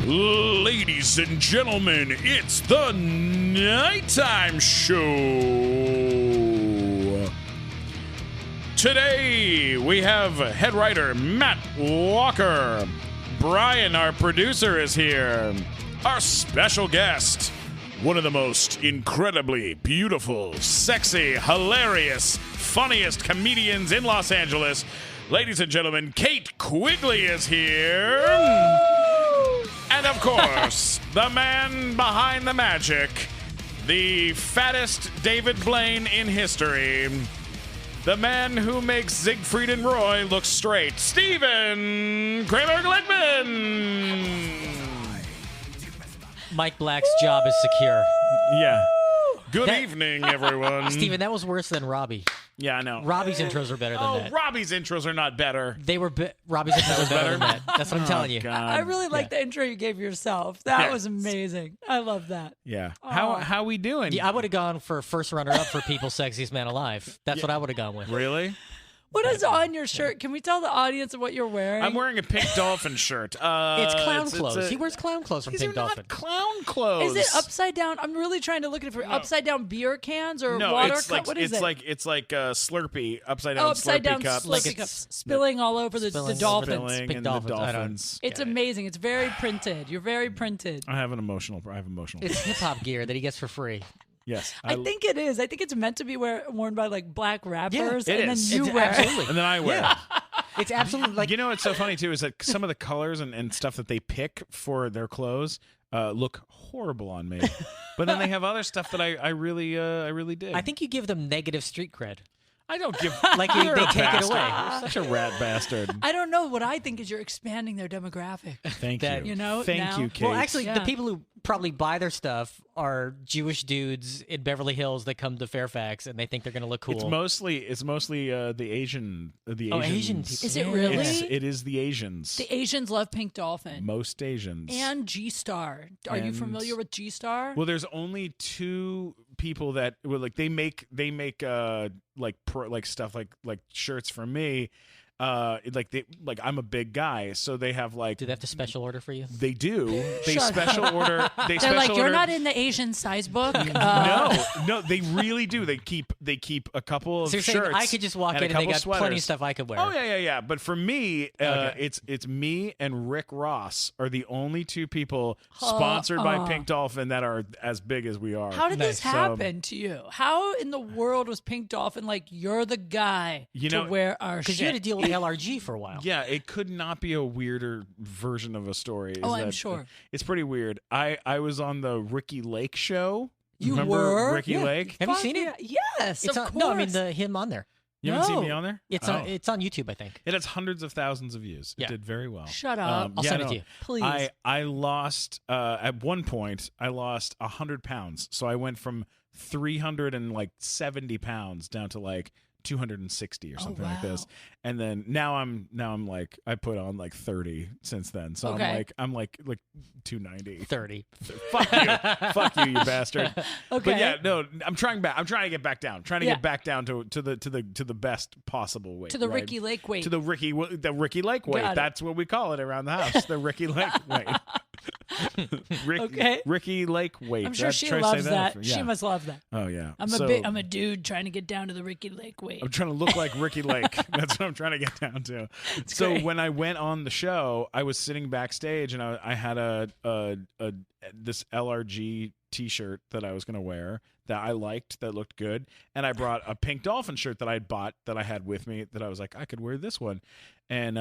Ladies and gentlemen, it's the Nighttime Show. Today, we have head writer Matt Walker. Brian, our producer, is here. Our special guest, one of the most incredibly beautiful, sexy, hilarious, funniest comedians in Los Angeles. Ladies and gentlemen, Kate Quigley is here. And of course, the man behind the magic, the fattest David Blaine in history, the man who makes Siegfried and Roy look straight, Stephen Kramer-Glickman. Mike Black's job is secure. Yeah. Good evening, everyone. Steven, that was worse than Robbie. Yeah, I know. Robbie's intros are better than that. Robbie's intros are not better. They were Robbie's intros are better than that. That's what I'm telling you. God. I really like the intro you gave yourself. That was amazing. I love that. Yeah. How we doing? Yeah, I would have gone for first runner-up for People's Sexiest Man Alive. That's what I would have gone with. Really? What is on your shirt? Can we tell the audience what you're wearing? I'm wearing a Pink Dolphin shirt. It's clown clothes. He wears clown clothes from Pink Dolphin. Not clown clothes. Is it upside down? I'm really trying to look at it for upside down beer cans or water cup. What is it? It's like Slurpee, upside down upside Slurpee down cups. Slurpee cups spilling all over the dolphins. Spilling Pink and dolphins. the dolphins. It's amazing. It's very printed. You're very printed. I have emotional. It's hip-hop gear that he gets for free. Yes. I think it is. I think it's meant to be worn by like black rappers, it and is. then you wear Absolutely. And then I wear it. It's absolutely like... You know what's so funny, too, is that some of the colors and stuff that they pick for their clothes look horrible on me. But then they have other stuff that I really dig. I think you give them negative street cred. I don't give... Like You're they a take it bastard. away. You're such a rat bastard. I don't know. What I think is you're expanding their demographic. Thank That- you. You know, Thank now- you, Kate. Well, actually, Yeah. the people who probably buy their stuff are Jewish dudes in Beverly Hills that come to Fairfax and they think they're going to look cool. It's mostly the Asian Asian people. Is it really? It is the Asians. The Asians love Pink Dolphin. Most Asians. And G-Star. Are you And- familiar with G-Star? Well, there's only two people that like they make stuff like shirts for me. I'm a big guy, so they have like. Do they have to special order for you? They do. They Shut special order. They're like, you're not in the Asian size book. No, they really do. They keep a couple of So you're saying shirts. I could just walk in and they couple got plenty sweaters. of stuff I could wear. Oh yeah. But for me, Okay. it's me and Rick Ross are the only two people sponsored by Pink Dolphin that are as big as we are. How did this Nice. happen to you? How in the world was Pink Dolphin like, you're the guy to wear our Because shit? you had to deal with LRG for a while. Yeah, it could not be a weirder version of a story. Oh, I'm sure. It's pretty weird. I was on the Ricky Lake show. You Remember were? Ricky Yeah. Lake? Have you Fuck seen it? yeah. Yes, It's of on, course. no, I mean him on there. You haven't seen me No. on there? It's on YouTube, I think. It has hundreds of thousands of views. It Yeah. did very well. Shut up. I'll send it to you. Please. I lost at one point. I lost 100 pounds. So I went from 370 pounds down to like 260 or something like this. wow. And then now I'm like I put on like 30 since then. So Okay. I'm like 290. 30. Fuck you, you bastard. Okay. But yeah, no, I'm trying to get back down. I'm trying to Yeah. get back down to the best possible weight. to the right? Ricky Lake weight. To the Ricky Lake weight. Got it. That's what we call it around the house. The Ricky Lake weight. Okay. Ricky Lake weight. I'm sure That's- she try to say loves that. Yeah. She must love that. Oh yeah. I'm a dude trying to get down to the Ricky Lake weight. I'm trying to look like Ricky Lake. That's what I'm trying to get down to. So great. when I went on the show, I was sitting backstage and I had this LRG T-shirt that I was going to wear that I liked, that looked good, and I brought a Pink Dolphin shirt that I'd bought that I had with me that I was like, I could wear this one. And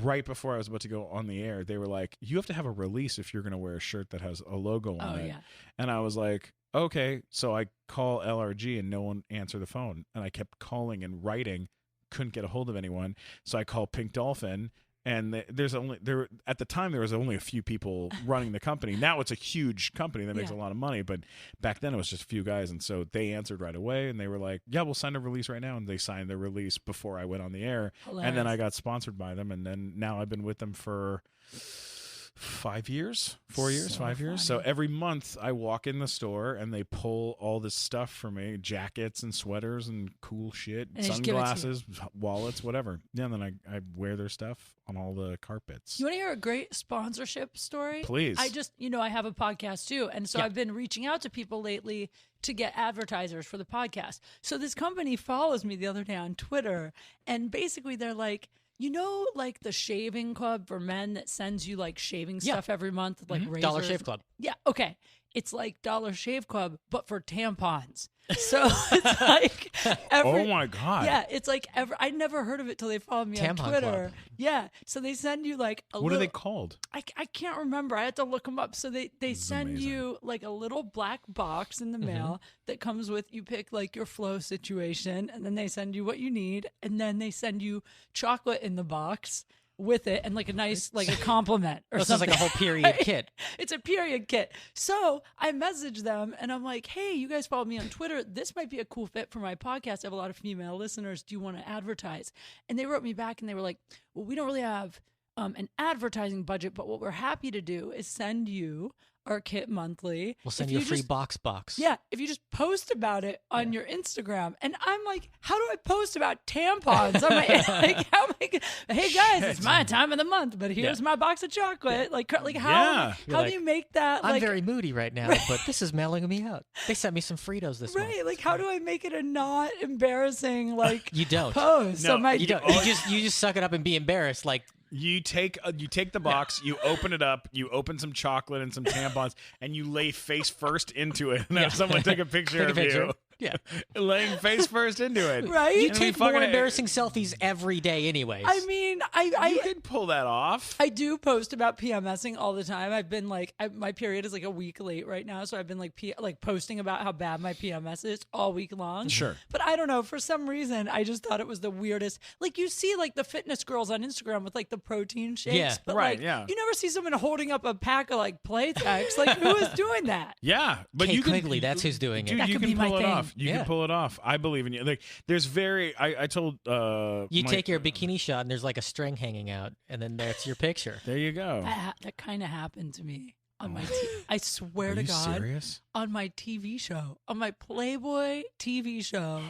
right before I was about to go on the air, they were like, you have to have a release if you're going to wear a shirt that has a logo on it. Yeah. And I was like, okay. So I call LRG and no one answered the phone. And I kept calling and writing, couldn't get a hold of anyone. So I called Pink Dolphin. And at the time there was only a few people running the company. Now it's a huge company that makes a lot of money, but back then it was just a few guys, and so they answered right away and they were like, "Yeah, we'll sign a release right now." And they signed the release before I went on the air, and then I got sponsored by them, and then now I've been with them for 5 years, 4 years, So 5 years. So every month I walk in the store and they pull all this stuff for me, jackets and sweaters and cool shit, And they just give it to you. sunglasses, wallets, whatever. Yeah, and then I wear their stuff on all the carpets. You want to hear a great sponsorship story? Please. I just, I have a podcast too. And so Yeah. I've been reaching out to people lately to get advertisers for the podcast. So this company follows me the other day on Twitter. And basically they're like, like the shaving club for men that sends you like shaving Yeah. stuff every month, like razors. Dollar Shave Club. Yeah. Okay. It's like Dollar Shave Club, but for tampons. So it's like Oh my God. Yeah, it's like I never heard of it till they followed me on Tampon Twitter. Club. Yeah, so they send you like a What are little, they called? I can't remember. I had to look them up. So they send amazing. you like a little black box in the mail that comes with, you pick like your flow situation, and then they send you what you need, and then they send you chocolate in the box with it and like a nice like a compliment or That sounds something. like a whole period kit. It's a period kit. So I messaged them and I'm like, hey, you guys follow me on Twitter. This might be a cool fit for my podcast. I have a lot of female listeners. Do you want to advertise? And they wrote me back and they were like, well, we don't really have an advertising budget, but what we're happy to do is send you our kit monthly. We'll send If you a free just- box. Yeah, if you just post about it on your Instagram. And I'm like, how do I post about tampons? I'm like, how am I gonna, hey guys, it's my time of the month, but here's my box of chocolate. Like how Yeah. You're how like, do you make that I'm like very moody right now, but this is mailing me out. They sent me some Fritos this month. right? Like how do I make it a not embarrassing like You don't. post? No, So my You don't. You just suck it up and be embarrassed. Like You take the box, you open it up, you open some chocolate and some tampons, and you lay face first into it, and have someone take a picture take a of picture. you. Yeah. Laying face first into it. Right? You And take more embarrassing selfies every day, anyways. I mean, You I could pull that off. I do post about PMSing all the time. I've been like, my period is like a week late right now, so I've been like posting about how bad my PMS is all week long. Sure. But I don't know, for some reason, I just thought it was the weirdest. Like you see like the fitness girls on Instagram with like the protein shakes, Yeah. but Right, like yeah. you never see someone holding up a pack of like Playtex. Like who is doing that? Yeah, but Kate you can, Quigley, that's who's doing dude, it. That you could can be my pull it thing. off. You Yeah. can pull it off. I believe in you. Like, there's I told You my- take your bikini shot and there's like a string hanging out, and then that's your picture. There you go. That kind of happened to me on my. I swear Are to you God. serious? On my TV show, on my Playboy TV show,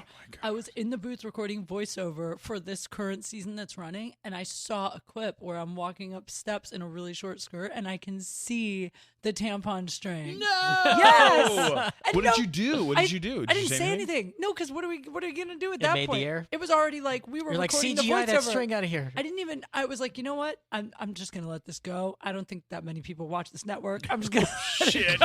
I was in the booth recording voiceover for this current season that's running, and I saw a clip where I'm walking up steps in a really short skirt, and I can see the tampon string. No. Yes! And What no, did you do? What did you do? Did I you didn't say anything. No, because what are we gonna do at that made the point? air? It was already like we were You're like, recording the CGI that voiceover. string out of here. I didn't even. I was like, you know what? I'm just gonna let this go. I don't think that many people watch this network. I'm just gonna. Shit.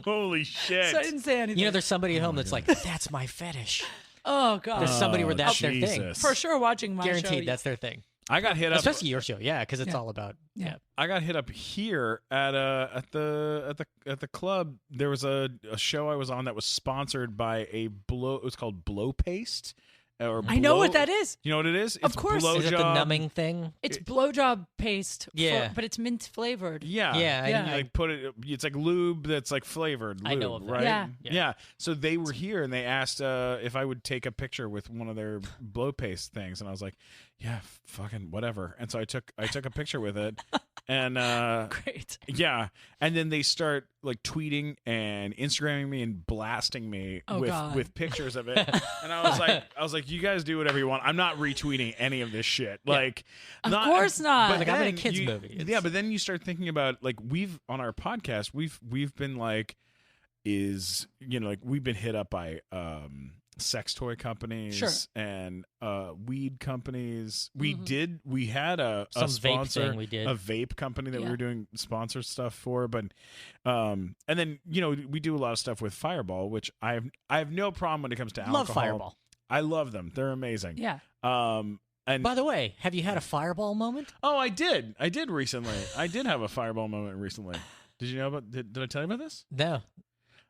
Holy shit. So I didn't say anything. You know, there's somebody at home that's like, that's my fetish. Oh god. There's somebody where that's their thing. Jesus. For sure, watching my Guaranteed, show. that's their thing. I got hit up. Especially your show, yeah, because it's Yeah. all about Yeah. I got hit up here at the club. There was a show I was on that was sponsored by a blow. It was called Blow Paste. Or I know what blow- that is. You know what it is? Of course. Blow Is it the job. numbing thing? It's blowjob paste. Yeah. But it's mint flavored. Yeah. Yeah, And you I- like put it. It's like lube that's like flavored. I know lube, of that. right? Yeah. Yeah. So they were here and they asked if I would take a picture with one of their blow paste things, and I was like, yeah, fucking whatever. And so I took a picture with it, and Great. yeah, and then they start like tweeting and Instagramming me and blasting me Oh, God. with pictures of it. And I was like, you guys do whatever you want. I'm not retweeting any of this shit. Like, Of course not. But Like, I'm in a then kids you- movie. Yeah, It's- but then you start thinking about like we've on our podcast we've been like like we've been hit up by sex toy companies Sure. and weed companies. We Mhm. had a Some vape sponsor, thing we did. a vape company that we Yeah. were doing sponsor stuff for, but and then we do a lot of stuff with Fireball, which I have no problem when it comes to alcohol. Love Fireball. I love them. They're amazing. Yeah. And By the way, have you had a Fireball moment? oh, I did recently. I did have a Fireball moment recently. Did you know about? Did I tell you about this? No.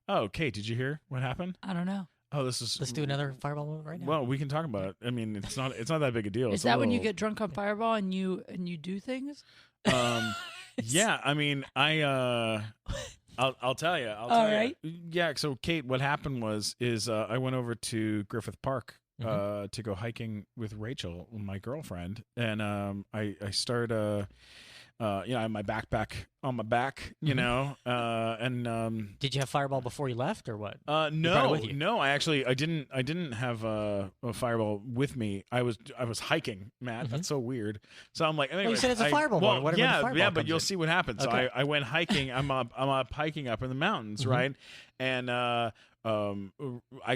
Oh, Kate, did you hear what happened? I don't know. Oh, this is. Let's do another Fireball moment right now. Well, we can talk about it. I mean, it's not that big a deal. Is It's a that when you little- get drunk on Fireball and you do things? Yeah, I mean, I'll tell you. All tell right. you. Yeah. So, Kate, what happened is I went over to Griffith Park to go hiking with Rachel, my girlfriend, and I started you know, I have my backpack on my back, you know, and Did you have Fireball before you left, or what? brought it no, with you? no, I didn't have a Fireball with me. I was hiking, Matt. That's so weird. So I'm like, anyway, you said it's a Fireball well, one. Whatever the yeah, Fireball but comes you'll in. see what happens. Okay. So I went hiking. I'm up hiking up in the mountains, right? And I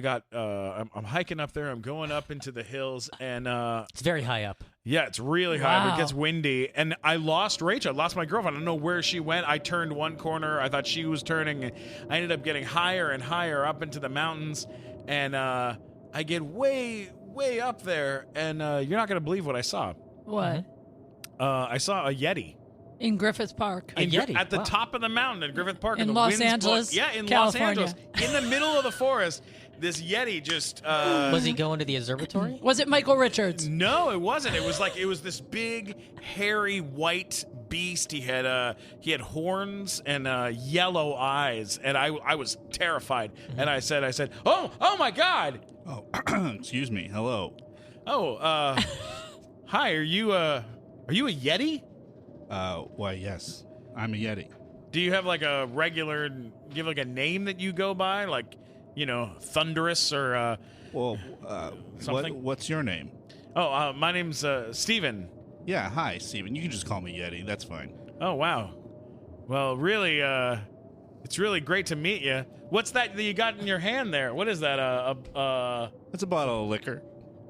got I'm hiking up there. I'm going up into the hills, and It's very high up. yeah, it's really high. But Wow. it gets windy, and I lost Rachel. I lost my girlfriend. I don't know where she went. I turned one corner. I thought she was turning. And I ended up getting higher and higher up into the mountains, and I get way up there, and you're not gonna believe what I saw. What? I saw a Yeti. In Griffith Park. A Yeti. At the Wow. top of the mountain in Griffith Park. In and the Los wind's blowing- Angeles, Yeah, in California. Los Angeles. In the middle of the forest, this Yeti just... Was he going to the observatory? Was it Michael Richards? No, it wasn't. It was this big, hairy, white beast. He had horns and yellow eyes, and I was terrified. And I said, oh my God! Oh, excuse me. Hello. Oh, hi. Are you a Yeti? Why, yes. I'm a Yeti. Do you have like a regular? Do you have like a name that you go by, like, you know, Thunderous or? Well, Something? what's your name? Oh, my name's Steven. Yeah, hi, Steven. You can just call me Yeti. That's fine. Oh, wow. Well, really, it's really great to meet you. What's that you got in your hand there? What is that? It's a bottle of liquor.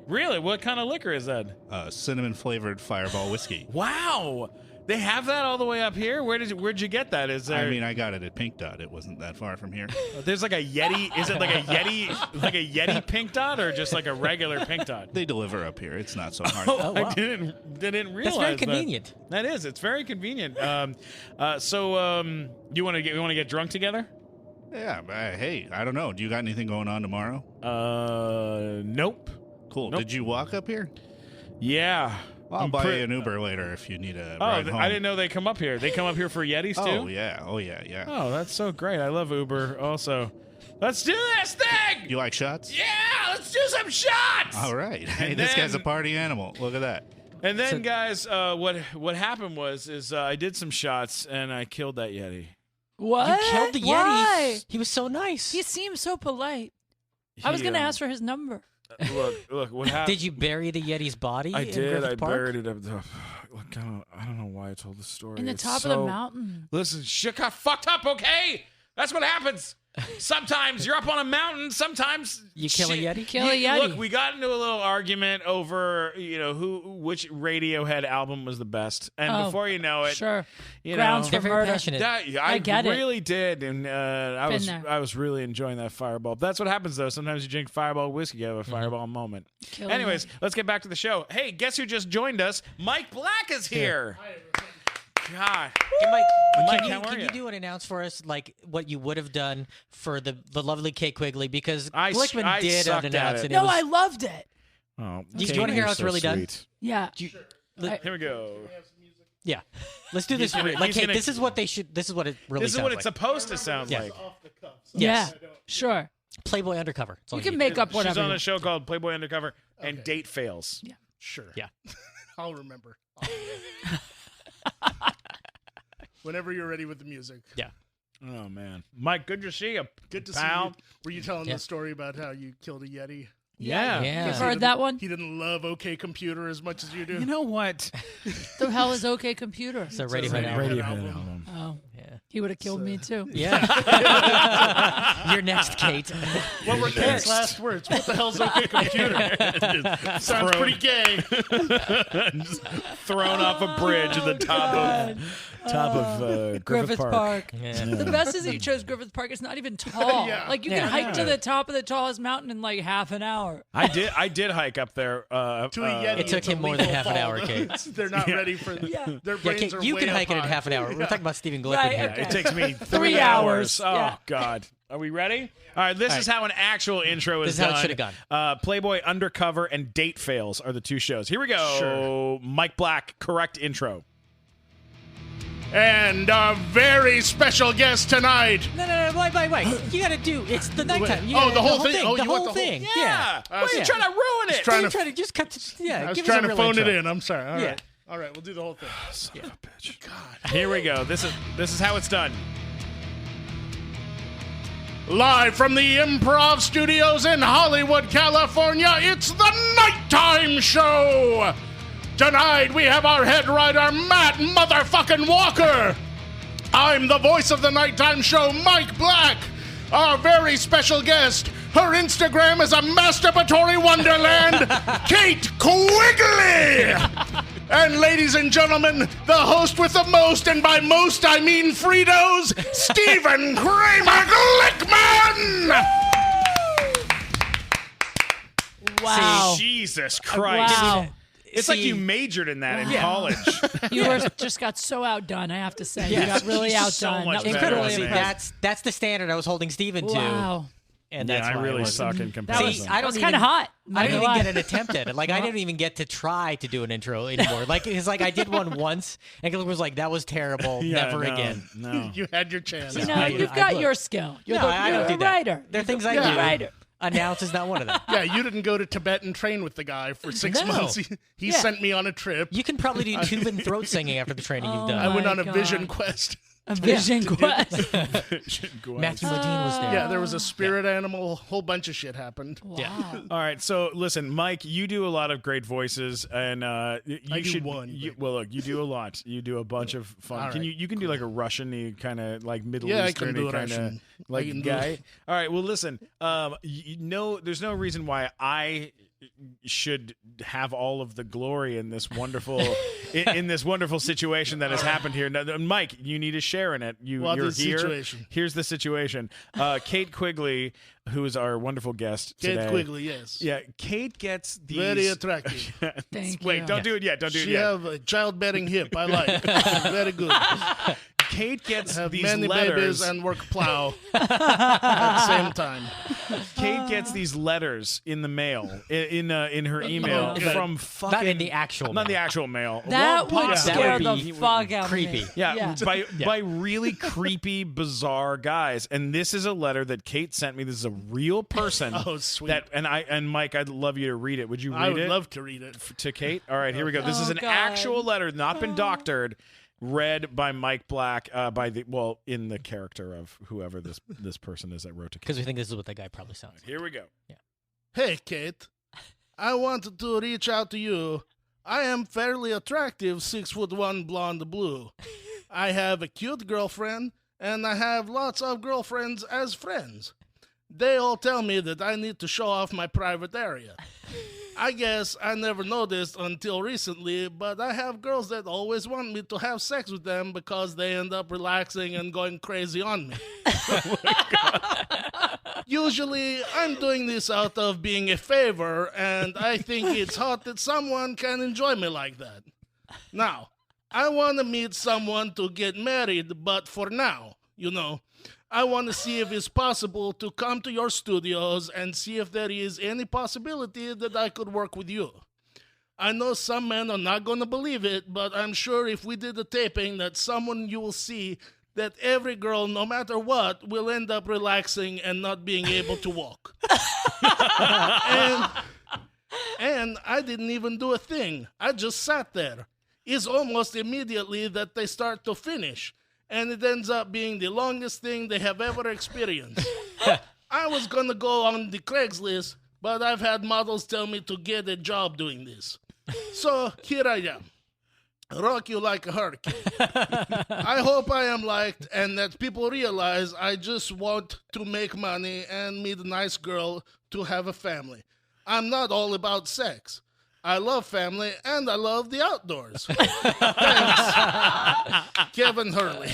Really? What kind of liquor is that? Cinnamon-flavored Fireball whiskey. Wow. They have that all the way up here? Where'd you get that? Is there? I mean, I got it at Pink Dot. It wasn't that far from here. There's like a Yeti. Is it like a Yeti Pink Dot or just like a regular Pink Dot? They deliver up here. It's not so hard. Oh, wow. I didn't realize That's very that. convenient. That is. It's very convenient. So you want to get drunk together? Yeah, but, hey, I don't know. Do you got anything going on tomorrow? Nope. Cool. Nope. Did you walk up here? Yeah. I'll I'm buy pre- you an Uber later if you need a Oh, ride home. I didn't know they come up here. They come up here for Yetis too? Oh, yeah. Oh, yeah, yeah. Oh, that's so great. I love Uber also. Let's do this thing! You like shots? Yeah, let's do some shots! All right. Hey, And this guy's a then- party animal. Look at that. And then, guys, what happened was I did some shots and I killed that Yeti. What? You killed the Yeti. Why? He was so nice. He seems so polite. I was going to ask for his number. Look, what happened? Did you bury the Yeti's body? I in did. Griffith I Park? buried it up the. Look, I don't know why I told the story. In the It's top of the mountain. Listen, shit got fucked up, okay? That's what happens. Sometimes you're up on a mountain. Sometimes You kill a shit- Yeti? Kill a Yeti. Look, we got into a little argument over, you know, which Radiohead album was the best, and Oh, before you know it, Sure. you Grounds know, They're for very murder. passionate. I get it. really did, and Been there. I was really enjoying that Fireball. That's what happens though. Sometimes you drink Fireball whiskey, you have a Fireball moment. Kill a Anyways, Yeti. let's get back to the show. Hey, guess who just joined us? Mike Black is here. God, Hey, Mike, Mike, can how are you ya? do an announce for us, like what you would have done for the lovely Kate Quigley? Because I Glickman did sucked an at announce, it. and No, it was, I loved it. oh, Do you Kate, wanna hear you're how it's so really done? sweet. Yeah. Here we go. yeah. Let's do this. He's gonna- like, he's hey, gonna- this is what they should. This is what it really. This is sounds what like. it's supposed to sound Yeah. like. Yes. Yeah. Sure. Playboy Undercover. That's all You can need. make up She's whatever. on you a want. show called Playboy Undercover, and Date Fails. Sure. Yeah. I'll remember. Whenever you're ready with the music. Yeah. Oh man, Mike, good to see you. Good to Pal. see you. Were you telling Yeah. the story about how you killed a Yeti? Yeah. Yeah. Because Heard he that didn't- one? He didn't love OK Computer as much as you do. You know what? The hell is OK Computer? It's a It's a Radiohead Radiohead album. album. Oh, Yeah. he would have killed me too. Yeah. You're next, Kate. What were Kate's last words? What the hell's OK Computer? Sounds pretty gay. Just thrown off a bridge at the top of Griffith Park. Yeah. The best is he chose Griffith Park. It's not even tall. Yeah. Like you Yeah. can hike to the top of the tallest mountain in like half an hour. I did hike up there. To a Yeti, It took it's a him more than lethal half an fall. hour, Kate. They're not ready for Yeah. their Yeah, brains Kate, are you way can up hike it in high. half an hour. We're talking about Stephen Glickman Right, here. okay. It takes me 3 hours. Oh Yeah. God, are we ready? All right, this is how an actual intro is This is how it done. should have gone. Playboy Undercover and Date Fails are the two shows. Here we go. Sure. Mike Black, correct intro. And our very special guest tonight. No, wait. You gotta do. It's the nighttime. You Oh, gotta- the whole thing? Oh, The you want whole the whole- thing. Yeah. Why are you Yeah. trying to ruin it? trying You're to- trying to just cut. Yeah. I was give us a trying to real phone intro. it in. I'm sorry. All Yeah. right. All right, we'll do the whole thing. Son of a bitch. God. Here we go. This is how it's done. Live from the Improv Studios in Hollywood, California, it's the Nighttime Show! Tonight we have our head writer, Matt motherfucking Walker! I'm the voice of the Nighttime Show, Mike Black! Our very special guest, her Instagram is a masturbatory wonderland, Kate Quigley! And ladies and gentlemen, the host with the most, and by most I mean Fritos, Stephen Kramer Glickman! Wow. Jesus Christ. Wow. It's like you majored in that in college. Just got so outdone, I have to say. Yeah. You got really So outdone. much That was better really than me. impressive. That's the standard I was holding Steven to. Wow. And Yeah, that's I why really wasn't. suck in That was, comparison. I that was don't kind of even- hot. I didn't even Not get an attempt at it. Like, I didn't even get to try to do an intro anymore. Like, it's like I did one once, and it was like, that was terrible. Yeah, Never no, again. No. You had your chance. You know, I- you've I got look. your skill. You're No, the, I you're don't the do that. writer. There are things I You're the do. writer. Announce is not one of them. Yeah, you didn't go to Tibet and train with the guy for 6 No. months. He Yeah. sent me on a trip. You can probably do tube and throat singing after the training you've done. I went my on a God. vision quest. A vision quest. Matthew Modine was there. Yeah, there was a spirit animal. A whole bunch of shit happened. Wow. All right, so listen, Mike, you do a lot of great voices, and you I do should. one, but- Well, look, you do a lot. You do a bunch of fun. All Can right, you can do like a Russian-y kind of like Middle Yeah, I Eastern can do a kind of Russian. I like can do guy? it. All right, well, listen, there's no reason why I should have all of the glory in this wonderful in this wonderful situation that has happened here. Now, Mike, you need to share in it. What You're is the here. situation? Here's the situation. Kate Quigley, who is our wonderful guest Kate today. Quigley, yes. Yeah, Kate gets these Very attractive. Thank Wait, you. don't do it yet. Don't do it She yet. have a childbearing hip. I like. Very good. Kate gets Have these many letters. babies and work plow at the same time. Kate gets these letters in the mail, in her email Okay. from fucking Not in the actual not the mail. actual mail. That Well, would possibly. scare That would the be fuck out creepy. of me. Yeah, by really creepy, bizarre guys. And this is a letter that Kate sent me. This is a real person. Oh, sweet. And Mike, I'd love you to read it. Would you read I would it love to read it. to Kate? All right, here we go. This is Oh, an God. actual letter, not been doctored. Read by Mike Black, in the character of whoever this person is that wrote to Kate. Because we think this is what that guy probably sounds like. Here we go. Hey, Kate. I wanted to reach out to you. I am fairly attractive, 6'1" blonde blue. I have a cute girlfriend, and I have lots of girlfriends as friends. They all tell me that I need to show off my private area. I guess I never noticed until recently, but I have girls that always want me to have sex with them because they end up relaxing and going crazy on me. Usually, I'm doing this out of being a favor, and I think it's hot that someone can enjoy me like that. Now, I want to meet someone to get married, but for now, I want to see if it's possible to come to your studios and see if there is any possibility that I could work with you. I know some men are not going to believe it, but I'm sure if we did a taping that someone you will see that every girl, no matter what, will end up relaxing and not being able to walk. and I didn't even do a thing. I just sat there. It's almost immediately that they start to finish. And it ends up being the longest thing they have ever experienced. I was going to go on the Craigslist, but I've had models tell me to get a job doing this. So here I am. Rock you like a hurricane. I hope I am liked and that people realize I just want to make money and meet a nice girl to have a family. I'm not all about sex. I love family, and I love the outdoors. Thanks, Kevin Hurley.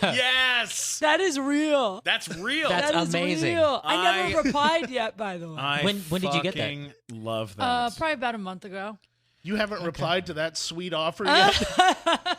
Yes, That is real. that's real. That's That is amazing. real. I never I- replied yet, by the way. When did you get that? fucking love that. Probably about a month ago. You haven't replied to that sweet offer yet?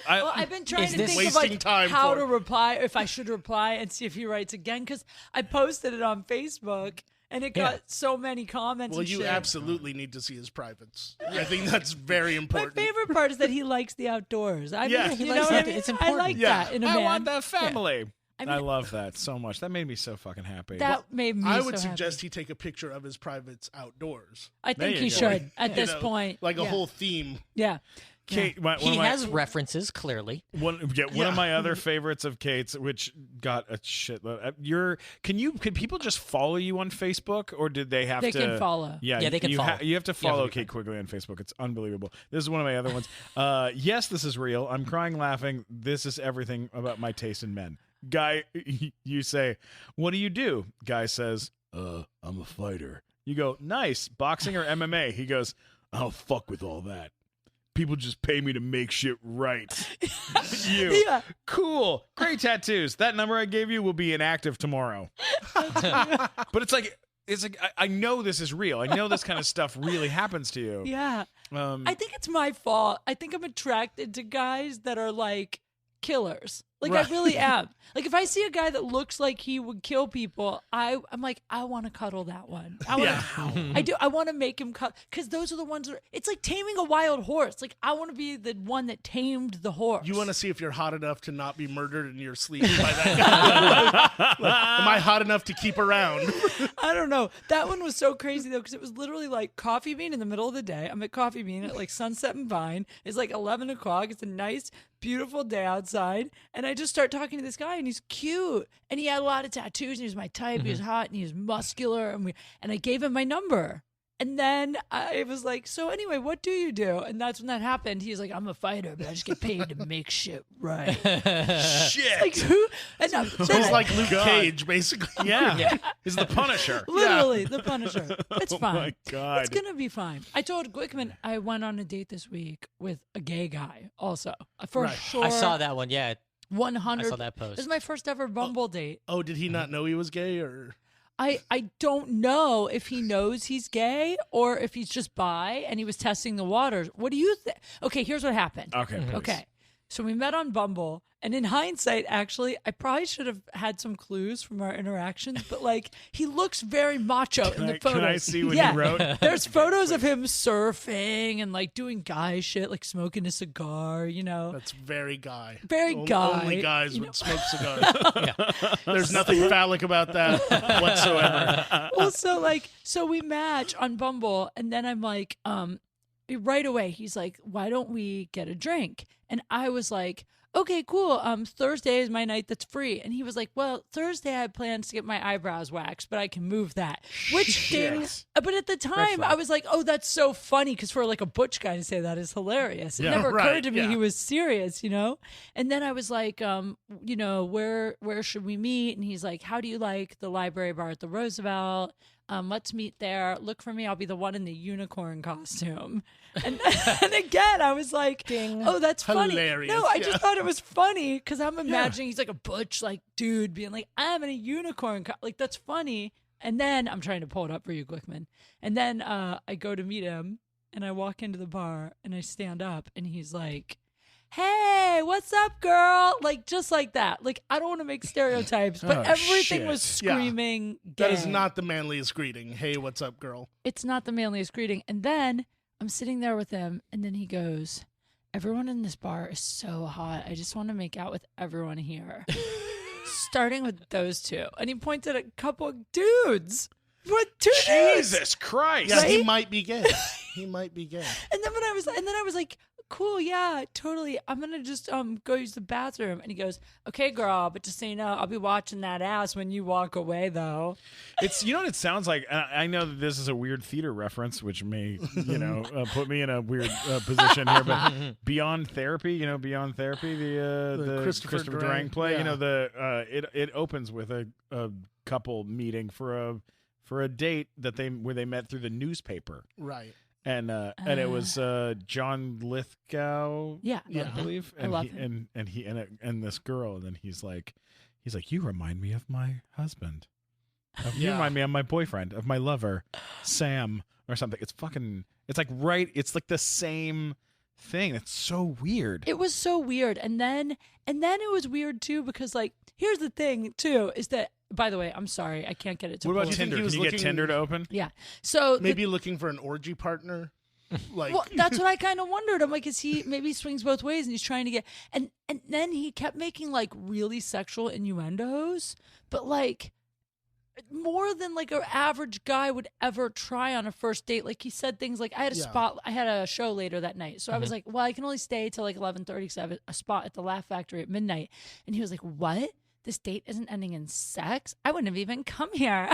Well, I've been trying Is to this- think of Wasting like time how for to it. reply, if I should reply, and see if he writes again. Because I posted it on Facebook, and it got so many comments. Well, and you shit. absolutely need to see his privates. I think that's very My important. favorite part is that he likes the outdoors. I mean, Yeah, he you likes know what I that. mean? It's I important. like Yeah, that in a I man. want that family. I I mean- love that so much. That made me so fucking happy. That made me. I would so suggest happy. he take a picture of his privates outdoors. I There think you he go. should at You this know, point. Like a Yeah. whole theme. Yeah. Kate, He has references, clearly. One of my other favorites of Kate's, which got a shitload. Can people just follow you on Facebook, or did they have to? They can follow. Yeah, they can follow. You have to follow Kate Quigley on Facebook. It's unbelievable. This is one of my other ones. Yes, this is real. I'm crying laughing. This is everything about my taste in men. Guy, you say, what do you do? Guy says, I'm a fighter. You go, nice. Boxing or MMA? He goes, I don't fuck with all that. People just pay me to make shit right. Cool. Great tattoos. That number I gave you will be inactive tomorrow. But it's like I know this is real. I know this kind of stuff really happens to you. Yeah. I think it's my fault. I think I'm attracted to guys that are like killers. Like I really am. Like if I see a guy that looks like he would kill people, I'm like, I want to cuddle that one. I do. I want to make him cut because those are the ones that it's like taming a wild horse. Like I want to be the one that tamed the horse. You want to see if you're hot enough to not be murdered in your sleep by that guy. Am I hot enough to keep around? I don't know. That one was so crazy though because it was literally like Coffee Bean in the middle of the day. I'm at Coffee Bean at like Sunset and Vine. It's like 11 o'clock. It's a nice, beautiful day outside, and I just start talking to this guy, and he's cute, and he had a lot of tattoos, and he was my type. He was hot, and he was muscular, and I gave him my number, and then I was like, so anyway, what do you do? And that's when that happened. He's like, I'm a fighter, but I just get paid to make shit right. Shit. Like who? And no, He's like Luke Cage, basically. Yeah. He's the Punisher. Literally, the Punisher. It's fine. Oh my God. It's gonna be fine. I told Glickman I went on a date this week with a gay guy. Also, for sure. I saw that one. Yeah, 100. I saw that post. This is my first ever Bumble date. Oh, did he not know he was gay, or? I don't know if he knows he's gay or if he's just bi and he was testing the waters. What do you think? Okay, here's what happened. Okay. Please. Okay. So we met on Bumble, and in hindsight, actually, I probably should have had some clues from our interactions, but like he looks very macho in the photos. Can I see what he wrote? There's photos of him surfing and like doing guy shit, like smoking a cigar, you know. That's very guy. Very guy. Only guys would smoke cigars. There's nothing phallic about that whatsoever. Well, so we match on Bumble, and then I'm like, right away, he's like, why don't we get a drink? And I was like, okay, cool. Thursday is my night that's free. And he was like, well, Thursday I had plans to get my eyebrows waxed, but I can move that. Which things? But at the time, I was like, oh, that's so funny. Because for like a butch guy to say that is hilarious. It never occurred to me he was serious, you know? And then I was like, you know, where should we meet? And he's like, how do you like the library bar at the Roosevelt? Let's meet there. Look for me. I'll be the one in the unicorn costume. And again, I was like, oh, that's funny. Hilarious. No, I just thought it was funny because I'm imagining he's like a butch like dude being like, I'm in a unicorn. Like, that's funny. And then I'm trying to pull it up for you, Glickman. And then I go to meet him, and I walk into the bar, and I stand up, and he's like, hey, what's up, girl? Like, just like that. Like, I don't want to make stereotypes, but everything was screaming gay. That is not the manliest greeting. Hey, what's up, girl? It's not the manliest greeting. And then I'm sitting there with him, and then he goes, everyone in this bar is so hot. I just want to make out with everyone here. Starting with those two. And he pointed at a couple of dudes. What, two dudes? Jesus Christ. Yeah, he might be gay. He might be gay. And then I was like, cool, yeah, totally. I'm gonna just go use the bathroom. And he goes, okay, girl, but just so you know, I'll be watching that ass when you walk away, though. It's, you know what it sounds like? I know that this is a weird theater reference, which may, you know, put me in a weird position here, but Beyond Therapy, you know, Beyond Therapy, the Christopher Durang play, you know, it opens with a couple meeting for a date where they met through the newspaper. Right. And it was John Lithgow, I believe, and I love him. And this girl, and then he's like, you remind me of my husband, you remind me of my boyfriend, of my lover, Sam, or something. It's like the same thing. It's so weird. It was so weird, and then it was weird too because like here's the thing too is that. By the way, I'm sorry, I can't get it to. What about pull. Tinder? Can you get Tinder to open? Yeah. So maybe looking for an orgy partner. Like, well, that's what I kind of wondered. I'm like, maybe he swings both ways and he's trying to get, and then he kept making like really sexual innuendos, but like, more than like an average guy would ever try on a first date. Like he said things like, I had a show later that night. So I was like, well, I can only stay till like 11:30 because I have a spot at the Laugh Factory at midnight. And he was like, what? This date isn't ending in sex? I wouldn't have even come here.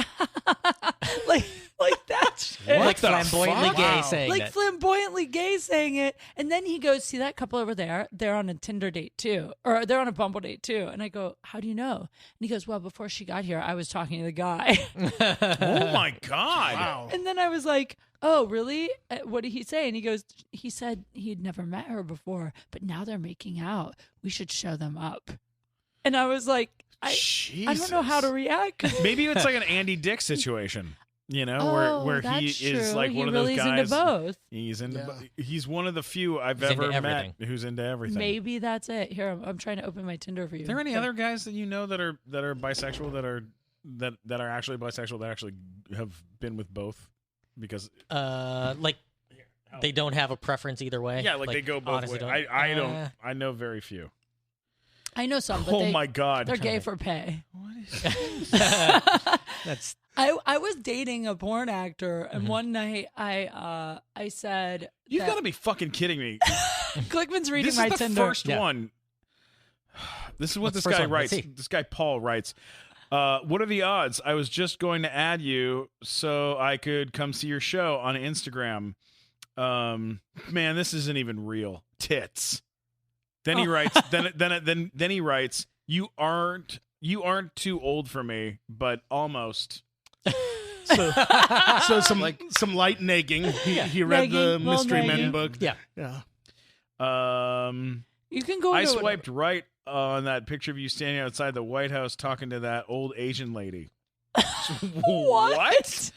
like that shit. Like flamboyantly gay saying Like that. flamboyantly gay saying it. And then he goes, see that couple over there? They're on a Tinder date too. Or they're on a Bumble date too. And I go, how do you know? And he goes, well, before she got here, I was talking to the guy. Oh my God. Wow. And then I was like, oh, really? What did he say? And he said he'd never met her before, but now they're making out. We should show them up. And I was like, I don't know how to react. 'Cause Maybe it's like an Andy Dick situation, you know, where he that's is true. like He one of really those is guys. into both. He's into. Yeah. He's one of the few I've He's into ever met everything. who's into everything. Maybe that's it. Here, I'm trying to open my Tinder for you. Are there any other guys that you know that are bisexual that are actually bisexual that actually have been with both? Because Like they don't have a preference either way. yeah, like they go both honestly ways. don't. I don't. I know very few. I know some, but Oh my God. they're gay for pay. What is That's I was dating a porn actor, and one night I said, You that- gotta be fucking kidding me. Glickman's reading This my is the Tinder. first one. This is what What's this the first guy one? Let's writes. see. This guy Paul writes. What are the odds? I was just going to add you so I could come see your show on Instagram. Man, this isn't even real. Tits. Then he writes. Then he writes. You aren't too old for me, but almost. So some light nagging. He read the Nagging, Mystery little Men nagging. book. yeah. Yeah. You can go. I into swiped right on that picture of you standing outside the White House talking to that old Asian lady. What?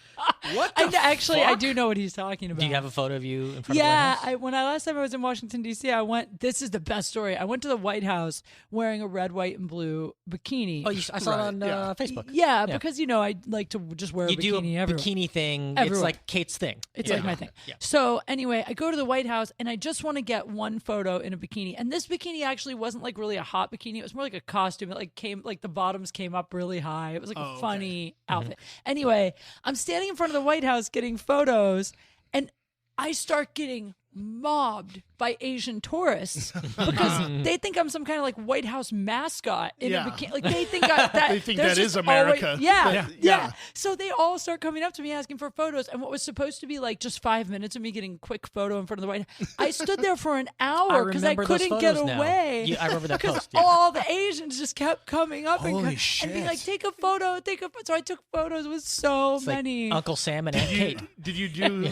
What I the actually I fuck? do know what he's talking about. Do you have a photo of you in front of the White Yeah, House? when last time I was in Washington D.C., I went. This is the best story. I went to the White House wearing a red, white, and blue bikini. Oh, I saw it on yeah. Facebook. Yeah, because I like to just wear a You do a bikini everywhere. bikini thing. It's Everywhere. like Kate's thing. It's like my thing. Yeah. So anyway, I go to the White House and I just want to get one photo in a bikini. And this bikini actually wasn't like really a hot bikini. It was more like a costume. It like the bottoms came up really high. It was like a funny outfit. Anyway, I'm standing in front of the White House getting photos, and I start getting mobbed by Asian tourists because they think I'm some kind of like White House mascot in a bikini. Like they think They think there's that is just America. always- yeah. Yeah. So they all start coming up to me asking for photos, and what was supposed to be like just 5 minutes of me getting a quick photo in front of the White House, I stood there for an hour because I remember those couldn't get photos now. away. I remember that Because post. Yeah. all the Asians just kept coming up and Holy being like, shit. take a photo, So I took photos with so It's like many. Uncle Sam and Aunt Kate. Did you do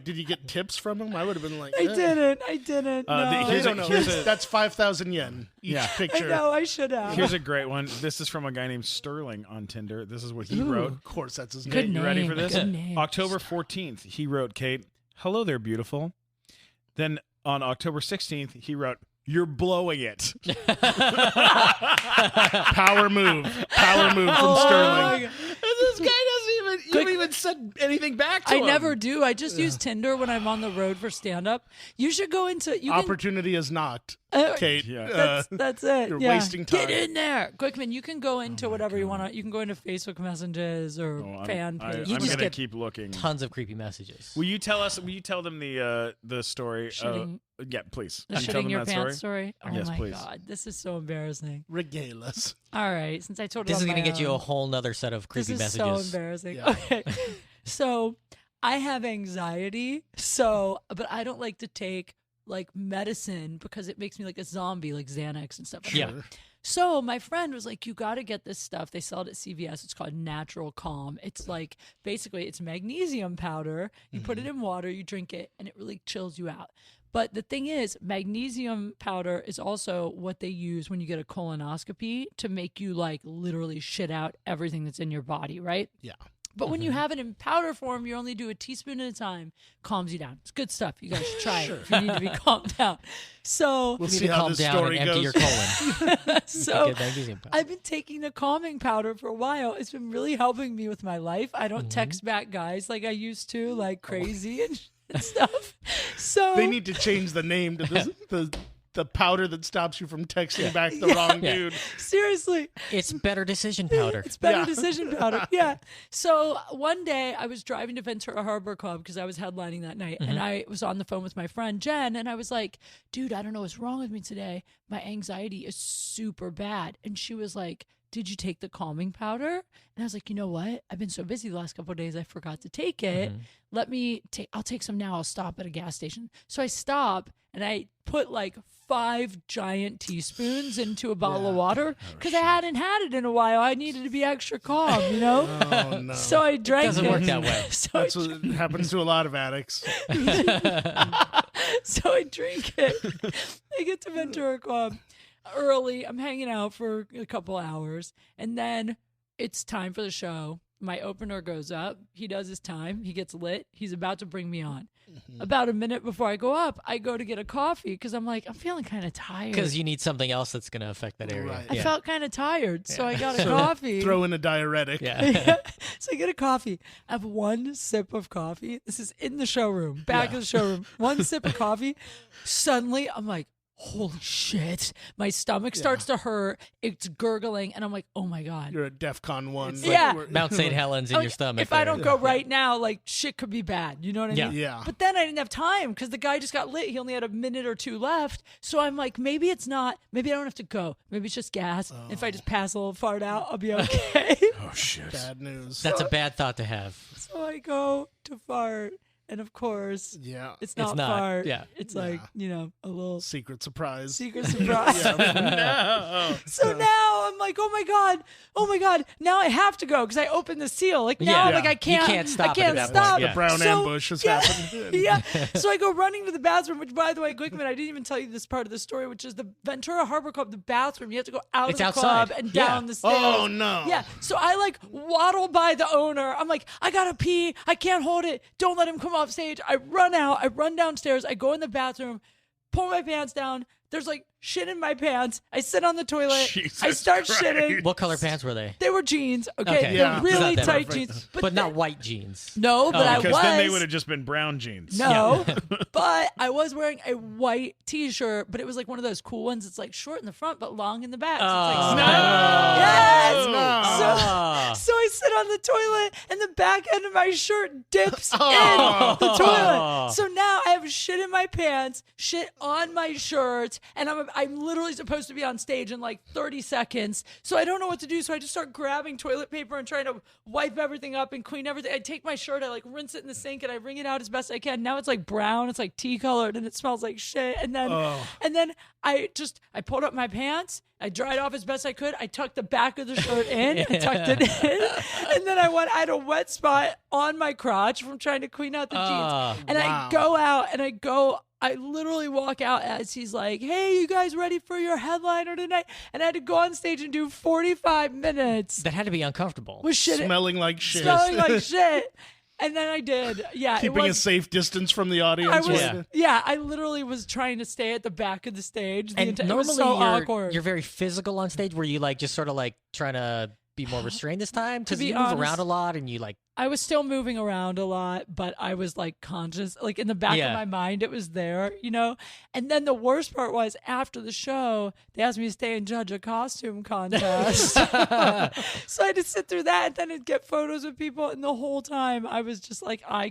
did you get tips from him? I would have been like, I didn't. No. They Here's a- don't know. here's a- That's 5,000 yen each Yeah. I picture. know, I should have. Here's a great one. This is from a guy named Sterling on Tinder. This is what he wrote. Of course, that's his Good name. You ready for name, this? good name. October 14th, he wrote, Kate, hello there, beautiful. Then on October 16th, he wrote, you're blowing it. Power move from Sterling. This guy doesn't even, you haven't even said anything back to I him. never do. I just use Tinder when I'm on the road for stand up. You should go into you can Opportunity is not, Kate. Yeah. That's it. You're yeah. wasting time. Get in there, Quickman. You can go into whatever you want to. You can go into Facebook messages or Oh, fan page. You I'm just gonna get keep looking. Tons of creepy messages. Will you tell them the story? Shitting- Yeah, please. the Can you tell shitting them your that pants story. Oh Yes, my please. god, this is so embarrassing. Regale us. All right, since I told This it is on going to my get you a own. whole nother set of creepy This is messages. so embarrassing. Yeah. Okay. So I have anxiety, but I don't like to take like medicine because it makes me like a zombie, like Xanax and stuff like Yeah. that. So my friend was like, you got to get this stuff. They sell it at CVS. It's called Natural Calm. It's like, basically it's magnesium powder. You put it in water, you drink it, and it really chills you out. But the thing is, magnesium powder is also what they use when you get a colonoscopy to make you like literally shit out everything that's in your body, right? Yeah. But when you have it in powder form, you only do a teaspoon at a time. Calms you down. It's good stuff. You guys should try it if you need to be calmed down. So, We'll You need see to how calm this down story and empty goes. your colon. so Get magnesium powder. I've been taking the calming powder for a while. It's been really helping me with my life. I don't text back guys like I used to, like crazy and stuff. So They need to change the name to the the powder that stops you from texting back the wrong dude. Seriously. It's better decision powder. It's better decision powder. Yeah. So one day I was driving to Ventura Harbor Club because I was headlining that night, and I was on the phone with my friend Jen, and I was like, dude, I don't know what's wrong with me today. My anxiety is super bad. And she was like, did you take the calming powder? And I was like, you know what? I've been so busy the last couple of days, I forgot to take it. I'll take some now. I'll stop at a gas station. So I stop and I put like 5 giant teaspoons into a bottle of water because I hadn't had it in a while. I needed to be extra calm, you know? Oh, no. So I drank Doesn't work that way. So That's what happens to a lot of addicts. So I drink it. I get to Ventura Club early. I'm hanging out for a couple hours, and then it's time for the show. My opener goes up. He does his time. He gets lit. He's about to bring me on. About a minute before I go up, I go to get a coffee because I'm like, I'm feeling kind of tired. Because you need something else that's going to affect that area. Right. I felt kind of tired, so I got a coffee. Throw in a diuretic. Yeah. So I get a coffee. I have one sip of coffee. This is in the showroom, back of the showroom. One sip of coffee. Suddenly, I'm like, holy shit. My stomach starts to hurt. It's gurgling. And I'm like, oh my God. You're at DEFCON 1. It's like- Mount St. Helens in Like, your stomach. If I don't go right now, like shit could be bad. You know what I Yeah. mean? Yeah. But then I didn't have time because the guy just got lit. He only had a minute or two left. So I'm like, maybe it's not. Maybe I don't have to go. Maybe it's just gas. If I just pass a little fart out, I'll be okay. Oh shit. Bad news. That's a bad thought to have. So I go to fart. And of course, yeah. it's not not. fart. Yeah. It's like, you know, a little Secret surprise. secret surprise. No. So now I'm like, oh my god, now I have to go because I opened the seal. Like now, Yeah. like I You can't, can't stop I at can't that stop. point, yeah. The brown So- ambush has yeah. happened. Yeah. So I go running to the bathroom, which by the way, Glickman, I didn't even tell you this part of the story, which is the Ventura Harbor Club, the bathroom. You have to go out It's of the outside. club and Yeah. down the stairs. Oh, no. Yeah. So I like waddle by the owner. I'm like, I gotta pee. I can't hold it. Don't let him come off stage. I run out. I run downstairs. I go in the bathroom, pull my pants down. There's like shit in my pants. I sit on the toilet. I Jesus start Christ. shitting. What color pants were they? They were jeans. Okay. Okay. Yeah. They're really It's not that tight jeans. But not white jeans. No, but I was. Because then they would have just been brown jeans. No, but I was wearing a white T-shirt, but it was like one of those cool ones. It's like short in the front but long in the back. So it's like No. yes. Ah. So I sit on the toilet, and the back end of my shirt dips in the toilet. So now I have shit in my pants, shit on my shirt, and I'm literally supposed to be on stage in like 30 seconds. So I don't know what to do. So I just start grabbing toilet paper and trying to wipe everything up and clean everything. I take my shirt, I like rinse it in the sink, and I wring it out as best I can. Now it's like brown, it's like tea colored, and it smells like shit. And then I pulled up my pants. I dried off as best I could. I tucked the back of the shirt in. I tucked it in. And then I had a wet spot on my crotch from trying to clean out the jeans. And wow. I go out and I literally walk out as he's like, hey, you guys ready for your headliner tonight? And I had to go on stage and do 45 minutes That had to be uncomfortable. with shit. Smelling like shit. Smelling like shit. And then I did. Yeah. Keeping it a was, safe distance from the I audience. was, Yeah. yeah, I literally was trying to stay at the back of the stage. And it normally was so awkward. you're very physical on stage. Were you like just sort of like trying to be more restrained this time? Because be you move honest- around a lot and you like. I was still moving around a lot, but I was like conscious, like in the back Yeah. of my mind, it was there, you know? And then the worst part was after the show, they asked me to stay and judge a costume contest. So I had to sit through that and then I'd get photos of people. And the whole time I was just like, I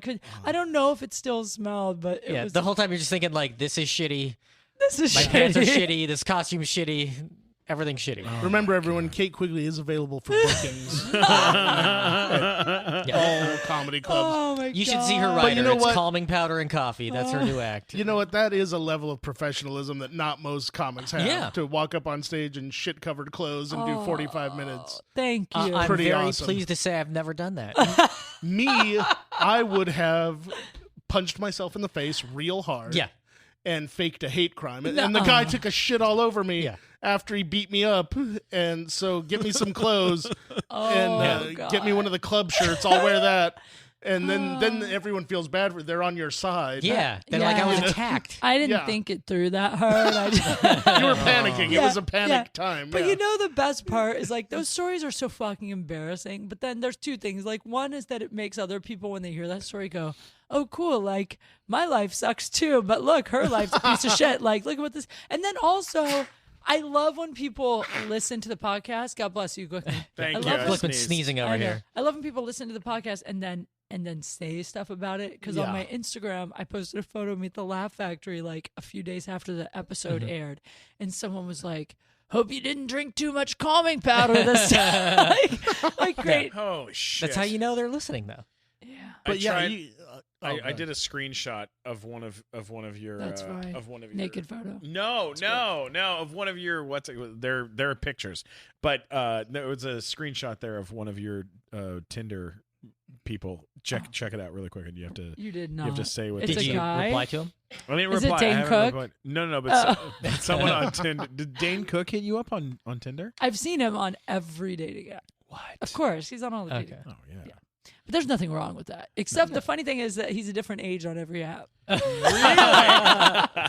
don't know if it still smelled, but it Yeah, was, the whole time you're just thinking like, this is shitty. this is My shitty. pants are shitty. This costume's shitty. Everything's shitty. Remember, everyone, Kate Quigley is available for bookings. Yeah. All comedy clubs. Oh my God. You should see her rider. you know It's what? calming powder and coffee. That's her new act. You know what? That is a level of professionalism that not most comics have. Yeah. To walk up on stage in shit-covered clothes and do 45 minutes. Thank you. I'm Pretty very awesome. pleased to say I've never done that. Me, I would have punched myself in the face real hard. Yeah. And faked a hate crime. And the guy took a shit all over me Yeah. after he beat me up. And so get me some clothes and God. get me one of the club shirts. I'll wear that. And then everyone feels bad for they're on your side. Yeah. They're like, I was Yeah. attacked. I didn't Yeah. think it through that hard. You were panicking. It was a panic time. But yeah. you know the best part is like those stories are so fucking embarrassing. But then there's two things. Like one is that it makes other people when they hear that story go, "Oh, cool! Like my life sucks too, but look, her life's a piece of shit. Like look at what this." And then also, I love when people listen to the podcast. God bless you, Quigley. Thank I you. love I when- Glickman's sneezed. sneezing over I know. here. I love when people listen to the podcast and then say stuff about it because on Yeah. my Instagram I posted a photo of me at the Laugh Factory like a few days after the episode aired, and someone was like, "Hope you didn't drink too much calming powder this time." like great. Holy shit! That's how you know they're listening, though. Yeah. But I yeah, tried- I okay. did a screenshot of one of your That's right. of one of your Naked photo. No, of one of your they're pictures, but there was a screenshot there of one of your Tinder people. Check it out really quick, and you have to You did you not. have to say what. It's Did a you guy? reply to him? I didn't Is it reply. I Dane haven't Cook? replied. No, but someone on Tinder. Did Dane Cook hit you up on Tinder? I've seen him on every dating app. What? Of course, he's on all the dating Okay. apps. Oh yeah. But there's nothing wrong with that. Except the funny thing is that he's a different age on every app.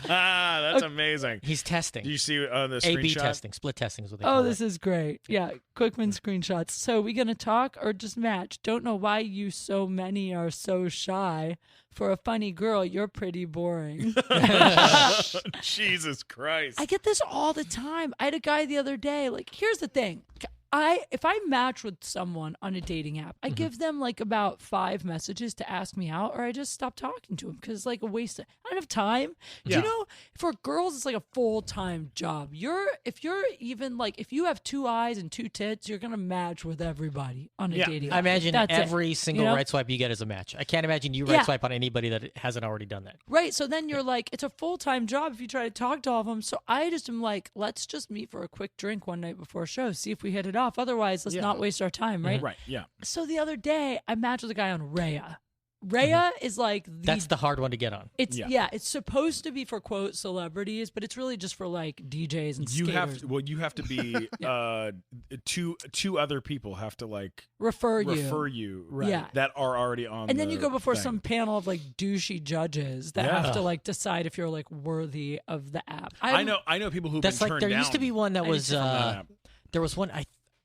That's amazing. He's testing. Do you see on the A/B screenshot? testing, split testing is what they call Oh, it. this is great. Yeah, Quickman screenshots. So we gonna talk or just match? Don't know why you so many are so shy. For a funny girl, you're pretty boring. Jesus Christ. I get this all the time. I had a guy the other day. Like, here's the thing. If I match with someone on a dating app, I give them like about 5 messages to ask me out, or I just stop talking to them because it's like a waste. I don't have time. Do you know? For girls, it's like a full-time job. If you're even like if you have 2 eyes and 2 tits, you're gonna match with everybody on a dating app. I imagine That's it. every single You know? right swipe you get is a match. I can't imagine you right Yeah. swipe on anybody that hasn't already done that. Right. So then you're like, it's a full time job if you try to talk to all of them. So I just am like, let's just meet for a quick drink one night before a show, see if we hit it off. Otherwise, let's not waste our time. Right. Right. Yeah. So the other day, I matched with a guy on Raya. Raya is like That's the hard one to get on. It's it's supposed to be for quote celebrities, but it's really just for like DJs and You skaters. you have to be two other people have to like refer refer you right, Yeah. that are already on And then the you go before thing. some panel of like douchey judges that Yeah. have to like decide if you're like worthy of the app. I know people who've That's been like turned there down used to be one that was from that app. there was one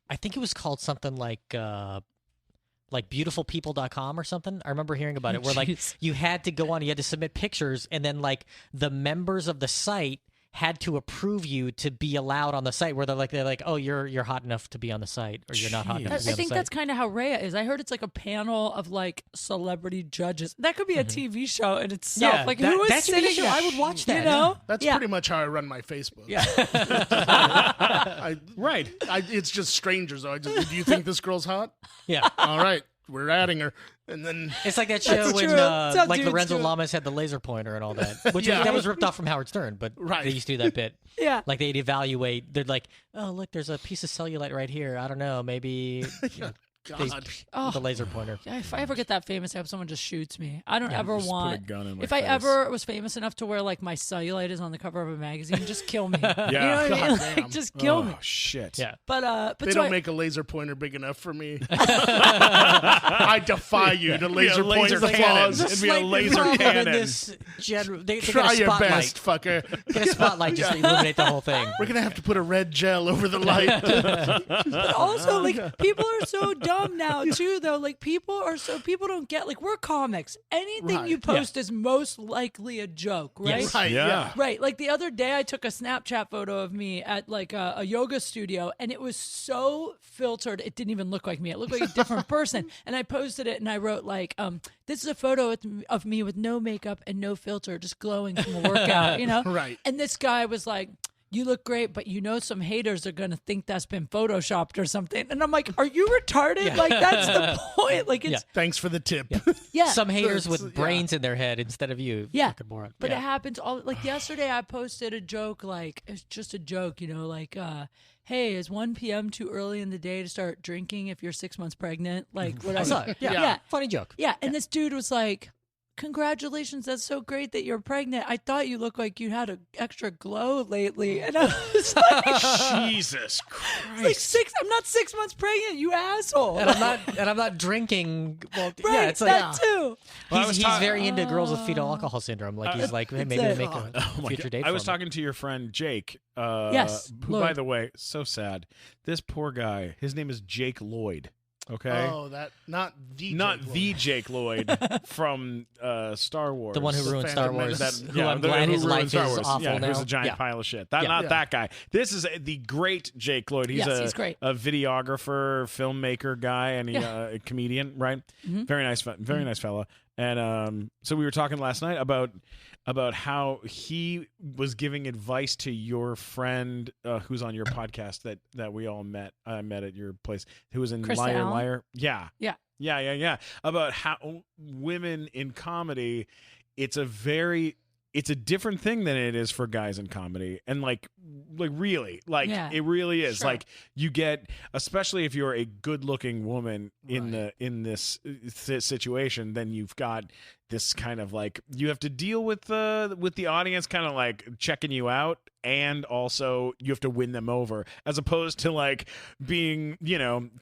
I think it was called something like beautifulpeople.com or something. I remember hearing about it where like Jeez. you had to go on, you had to submit pictures, and then like the members of the site had to approve you to be allowed on the site where they're like, oh, you're hot enough to be on the site, or you're not hot enough I to be on the think site. that's kind of how Raya is. I heard it's like a panel of like celebrity judges. That could be a TV show in itself. Yeah, like that- who is that's a sitting show. there? I would watch that, You know? That's yeah. pretty much how I run my Facebook. Yeah. Right. It's just strangers. Though. Do you think this girl's hot? Yeah. All right, we're adding her, and then It's like that That's show when true. That's how like dudes Lorenzo do it. Lamas had the laser pointer and all that, which Yeah. that was ripped off from Howard Stern, but Right. they used to do that bit. Yeah. Like they'd evaluate. They're like, oh look, there's a piece of cellulite right here. I don't know, maybe God, Oh. the laser pointer. If I ever get that famous, I hope someone just shoots me. I don't ever Just put a want. gun in my If I face. ever was famous enough to where like my cellulite is on the cover of a magazine, just kill me. Yeah. You know what I mean? God Like, damn. just kill me. Oh shit. Yeah. But they so don't make a laser pointer big enough for me. I defy you to laser point laser the cannon. flaws. It'd be a Slight laser problem cannon. in this they Try get a your spotlight. best, fucker. Get a spotlight just to illuminate the whole thing. We're gonna have to put a red gel over the light. But also, like, people are so dumb now too. Though, like, people don't get like we're comics. Anything Right. you post is most likely a joke, right? Yes. Right? Yeah. Yeah. Right. Like the other day, I took a Snapchat photo of me at like a yoga studio, and it was so filtered, it didn't even look like me. It looked like a different person. And I posted it, and I wrote like, "This is a photo of me with no makeup and no filter, just glowing from a workout," you know? Right. And this guy was like, "You look great, but you know some haters are gonna think that's been photoshopped or something." And I'm like, "Are you retarded? Like that's the point. Like it's Thanks for the tip. yeah." Some haters with yeah. brains in their head instead of you. Yeah. Fucking moron. But Yeah. it happens all like yesterday I posted a joke like it's just a joke, you know, like hey, is 1 p.m. too early in the day to start drinking if you're 6 months pregnant? Like what I saw it. Yeah. Yeah. Funny joke. Yeah, and this dude was like, congratulations, that's so great that you're pregnant. I thought you looked like you had an extra glow lately. And I was like, Jesus Christ. like I'm not 6 months pregnant, you asshole. And I'm not drinking. Well, right, yeah, it's like that too. Well, he's very into girls with fetal alcohol syndrome. Like he's like, hey, maybe it. we'll make a future date. I was for me. talking to your friend Jake. Yes, Who, by Lloyd. the way, so sad. This poor guy. His name is Jake Lloyd. Okay. Oh, that not the Not Jake the Lloyd. Jake Lloyd from Star Wars. The one who The ruined Phantom Star Wars. Menace. Who I'm glad who his ruined life Star is Wars. awful yeah, now. Who's a giant Yeah. pile of shit. Not Yeah. that guy. This is the great Jake Lloyd. He's Yes, he's great. a videographer, filmmaker guy, and a comedian, right? Mm-hmm. Very nice, very nice fella. And so we were talking last night about how he was giving advice to your friend who's on your podcast that we all met. I met at your place. Who was in Krista Liar Allen? Liar. Yeah. Yeah. Yeah. About how women in comedy, it's a different thing than it is for guys in comedy. And like really, like Yeah. it really is. Sure. Like you get, especially if you're a good looking woman in this situation, then you've got this kind of like, you have to deal with the audience kind of like checking you out, and also you have to win them over, as opposed to like being,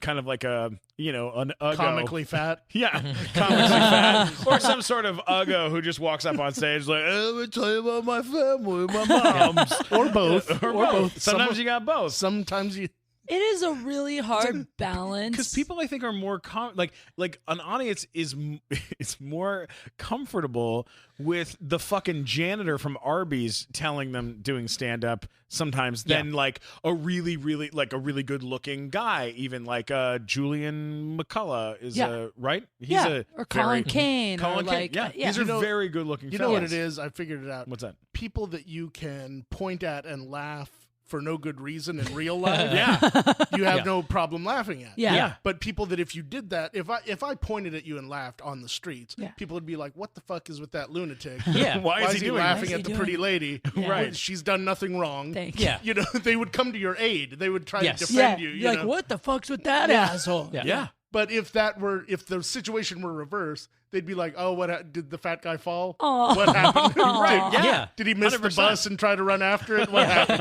kind of like an uggo. Comically fat. Yeah, comically fat. Or some sort of uggo who just walks up on stage like, let me tell you about my family, my mom's. Or both. Or both. Sometimes Some- you got both. Sometimes you. It is a really hard balance. Because people, I think, are more like an audience is more comfortable with the fucking janitor from Arby's telling them doing stand up sometimes than like a really good looking guy. Even like Julian McCullough is right. He's or Colin Kane. Colin or Kane. like, Yeah, yeah. these are very good looking. You know what it is? I figured it out. What's that? People that you can point at and laugh for no good reason in real life. Yeah. You have no problem laughing at. Yeah. But people that if you did that, if I pointed at you and laughed on the streets, people would be like, "What the fuck is with that lunatic? Yeah. Why is he doing laughing this? at the Why is he pretty doing lady? Yeah. Right? She's done nothing wrong. Thank Yeah. You know, they would come to your aid. They would try Yes. to defend you. You're like, know? what the fuck's with that asshole? Yeah. But if the situation were reversed, they'd be like, "Oh, did the fat guy fall? Aw. What happened? Yeah. Did he miss 100%. the bus and try to run after it? What happened?"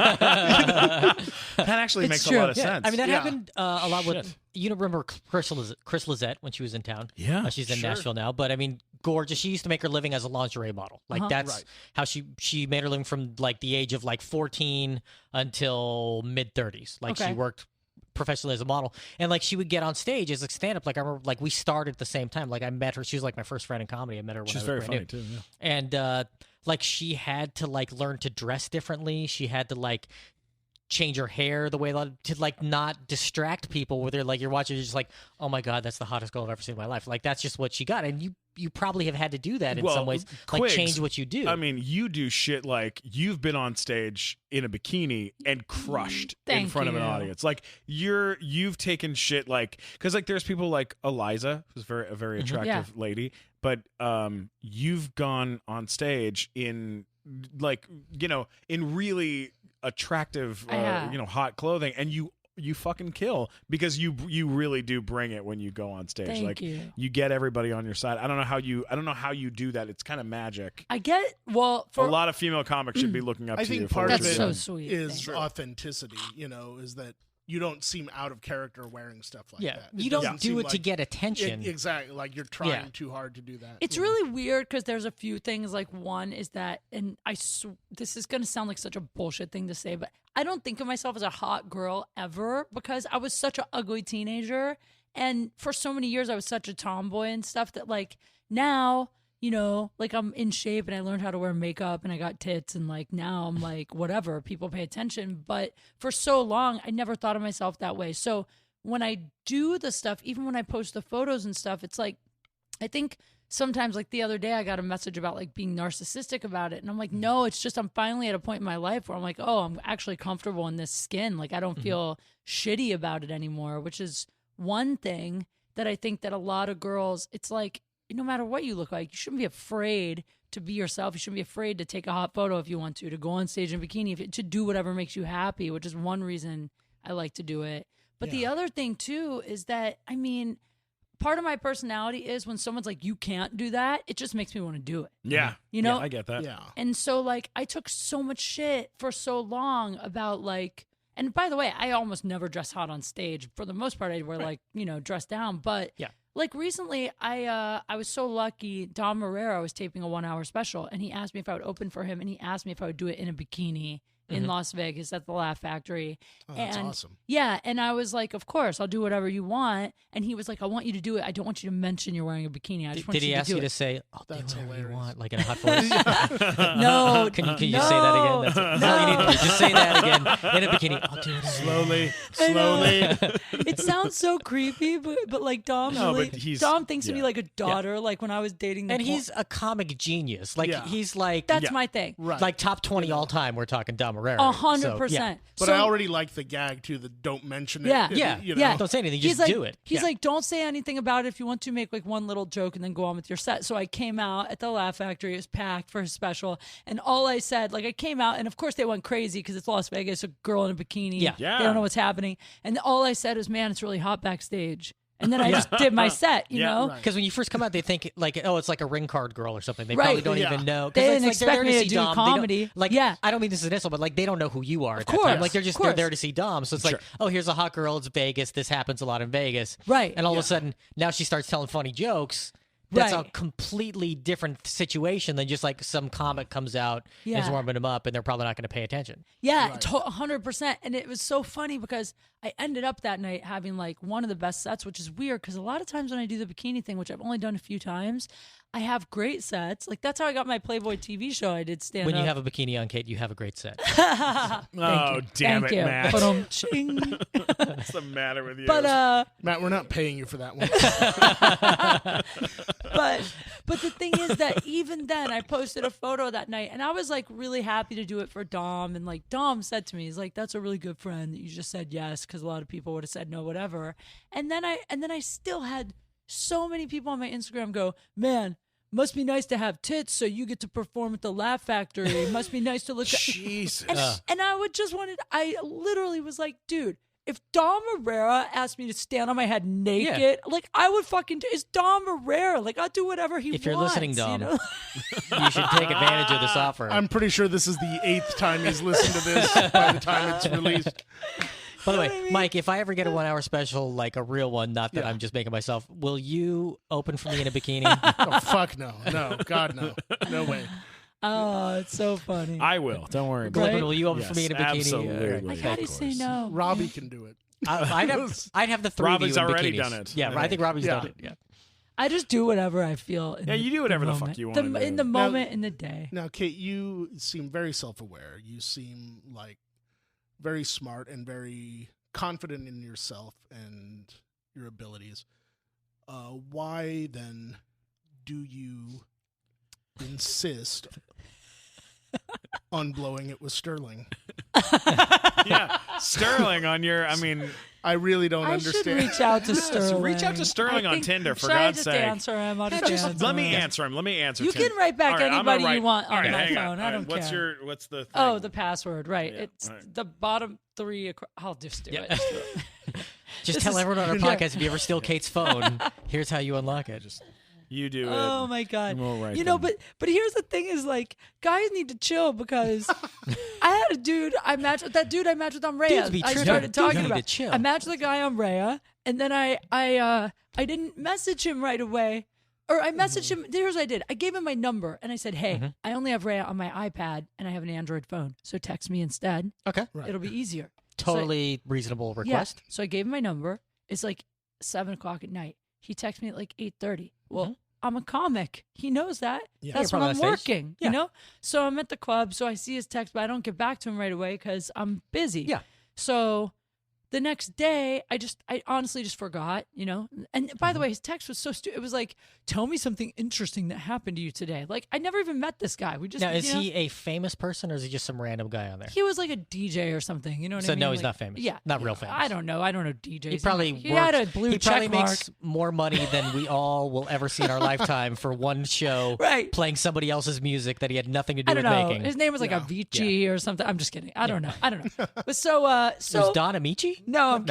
That actually It's makes true. a lot of Yeah, sense. I mean that Yeah. happened a lot with. Shit. You remember Chris Lizette when she was in town? Yeah, she's in sure. Nashville now. But I mean, gorgeous. She used to make her living as a lingerie model. Like that's Right. how she made her living from like the age of like 14 until mid 30s. Like Okay. she worked professionally as a model, and like she would get on stage as a stand up. Like I remember, like we started at the same time. Like I met her. She was like my first friend in comedy. I met her when She's I was very brand funny new. too. Yeah. And like she had to like learn to dress differently. She had to like change her hair the way to like not distract people where they're like you're watching, you're just like, oh my god, that's the hottest girl I've ever seen in my life. Like that's just what she got, and you probably have had to do that in some ways, like Quigs, change what you do. I mean, you do shit like you've been on stage in a bikini and crushed in Thank front of an you. audience. Like you've taken shit like, because like there's people like Eliza, who's a very attractive lady, but you've gone on stage in like in really attractive hot clothing, and you fucking kill, because you really do bring it when you go on stage. Thank like you. get everybody on your side. I don't know how you do that. It's kind of magic. I get for A lot of female comics should be looking up I to think you. part for of That's it so sweet. is Thank you. authenticity. Is that you don't seem out of character wearing stuff like yeah, that. you It don't doesn't do seem it to like- get attention. Exactly, like you're trying Yeah. too hard to do that. It's really weird because there's a few things. Like one is that, and this is going to sound like such a bullshit thing to say, but I don't think of myself as a hot girl ever, because I was such an ugly teenager, and for so many years I was such a tomboy and stuff that like now, like I'm in shape and I learned how to wear makeup and I got tits, and like now I'm like whatever, people pay attention. But for so long I never thought of myself that way. So when I do the stuff, even when I post the photos and stuff, it's like, I think sometimes, like the other day I got a message about like being narcissistic about it, and I'm like, no, it's just I'm finally at a point in my life where I'm like, oh, I'm actually comfortable in this skin. Like I don't feel shitty about it anymore, which is one thing that I think that a lot of girls, it's like, no matter what you look like, you shouldn't be afraid to be yourself. You shouldn't be afraid to take a hot photo if you want to go on stage in bikini, to do whatever makes you happy, which is one reason I like to do it. But the other thing too is that, I mean, part of my personality is when someone's like, you can't do that, it just makes me want to do it. Yeah. You know? Yeah, I get that. Yeah. And so, like, I took so much shit for so long about, like, and by the way, I almost never dress hot on stage. For the most part, I wear, like, you know, dress down. But, like, recently, I was so lucky. Dom Herrera was taping a 1 hour special, and he asked me if I would open for him, and he asked me if I would do it in a bikini in Las Vegas at the Laugh Factory. Oh, that's and, awesome. Yeah, and I was like, of course, I'll do whatever you want. And he was like, I want you to do it. I don't want you to mention you're wearing a bikini. I just want Did you he to ask do you it. to say, "I'll do That's whatever you hilarious. want," like in a hot voice? No. Can you say that again? That's all you need to do. Just say that again in a bikini. I'll do it Slowly, I know. slowly. It sounds so creepy, but like Dom, No, really, but he's- Dom thinks of me yeah. like a daughter. Like when I was dating, the And he's a comic genius. Like Yeah. he's like that's my thing. Right. like top 20 all time. We're talking Dom Herrera. 100%. But I already like the gag too. The don't mention it. Yeah. Yeah. You know? Yeah. Don't say anything. He's Just like, do it. He's Yeah. like, don't say anything about it. If you want to, make like one little joke and then go on with your set. So I came out at the Laugh Factory. It was packed for his special. And all I said, like I came out and of course they went crazy because it's Las Vegas, a girl in a bikini. Yeah. Yeah. They don't know what's happening. And all I said was, man, it's really hot backstage. And then I just did my set, you Yeah. know? Right. Because when you first come out, they think like, oh, it's like a ring card girl or something. They Right. probably don't Yeah. even know. 'Cause They it's didn't like they're expect there me to see do Dom. They don't- comedy. Like, Yeah. I don't mean this as an insult, but like they don't know who you are at that course. time. Like they're just Of course. they're there to see Dom. So it's like, oh, here's a hot girl. It's Vegas. This happens a lot in Vegas. Right. And all of a sudden, now she starts telling funny jokes. That's a Right. completely different situation than just like some comic comes out and is Yeah. warming them up, and they're probably not going to pay attention. Yeah, 100%. And it was so funny because I ended up that night having like one of the best sets, which is weird because a lot of times when I do the bikini thing, which I've only done a few times, I have great sets. Like that's how I got my Playboy TV show. I did stand When up. you have a bikini on, Kate, you have a great set. Thank Oh, you. damn Thank it, you. Matt. Ba-dum-ching. What's the matter with you? But Matt, we're not paying you for that one. but the thing is that even then I posted a photo that night and I was like really happy to do it for Dom, and like Dom said to me, he's like, that's a really good friend that you just said yes, because a lot of people would have said no, whatever. And then I still had so many people on my Instagram go, man, must be nice to have tits so you get to perform at the Laugh Factory. It must be nice to look at. Jesus. And I literally was like, dude, if Dom Herrera asked me to stand on my head naked, like I would fucking do. It's Dom Herrera. Like I'll do whatever he wants. If you're listening, Dom, you know? you should take advantage of this offer. I'm pretty sure this is the 8th time he's listened to this by the time it's released. By the way, Mike, if I ever get a 1 hour special, like a real one, not that Yeah. I'm just making myself, will you open for me in a bikini? Oh, fuck no. No. God, no. No way. Oh, it's so funny. I will. Don't worry. about Right? it. Will you open for me in a bikini? Absolutely. I gotta say no. Robbie can do it. I'd have the three Robbie's of you in already bikinis. done it. Yeah, I I think Robbie's Yeah. done it. Yeah. I just do whatever I feel. Yeah, you do whatever the fuck moment. you wanna do. In the moment, in the day. Now, Kate, you seem very self-aware. You seem like very smart and very confident in yourself and your abilities. Why then do you insist on blowing it with Sterling? Yeah, Sterling on your. I mean, I really don't I should understand. reach out to Sterling. reach out to Sterling I on think- Tinder, for should I God's just sake. answer him? I'll just answer let me him. answer him. Let me answer. You Tim. can write back All right, I'm gonna anybody you write- want all on right, my hang phone. I All don't What's care. What's the thing? Oh, the password, right? Yeah, It's all right. the bottom three. I'll just do it. Just do it. Just This tell is- everyone on our Yeah. podcast if you ever steal Kate's phone, here's how you unlock it. Just You do it. Oh my god! We'll write You know, them. but here's the thing: is like guys need to chill because I had a dude I matched with on Rhea. Dudes be I tripping. started Dudes talking need to about. chill. I matched the guy on Rhea, and then I didn't message him right away, or I messaged him. Here's what I did: I gave him my number, and I said, "Hey, I only have Rhea on my iPad, and I have an Android phone, so text me instead. okay. Right. It'll be easier." Totally reasonable request. Yeah. So I gave him my number. It's like 7:00 at night. He texted me at like 8:30. Well, I'm a comic. He knows that. Yeah. That's You're when probably I'm on stage. working. Yeah. You know. So I'm at the club. So I see his text, but I don't get back to him right away because I'm busy. Yeah. So the next day, I honestly just forgot, you know. And by the way, his text was so stupid. It was like, "Tell me something interesting that happened to you today." Like I never even met this guy. We just Now, is you know, he a famous person or is he just some random guy on there? He was like a DJ or something. You know what I So mean? no, he's like, not famous. Yeah, Not real famous. I don't know. I don't know DJs. He probably he had a blue he probably check mark. makes more money than we all will ever see in our lifetime for one show Right. playing somebody else's music that he had nothing to do I don't with know. making. His name was like Avicii or something. I'm just kidding. I don't know. But so Was Don Amici? no.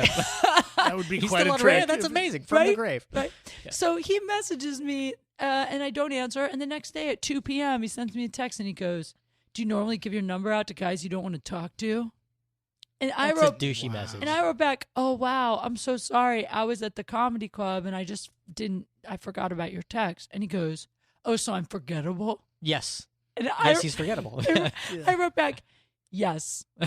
That would be He's quite still a on trick. Reddit? That's amazing. From the Right? grave. Right. So he messages me, and I don't answer. And the next day at 2 p.m., he sends me a text, and he goes, "Do you normally give your number out to guys you don't want to talk to?" And I That's wrote, a douchey message. and I wrote back, "Oh wow, I'm so sorry. I was at the comedy club, and I just didn't. I forgot about your text." And he goes, "Oh, so I'm forgettable?" Yes. And Yes, he's forgettable. I wrote back, "Yes." Yeah.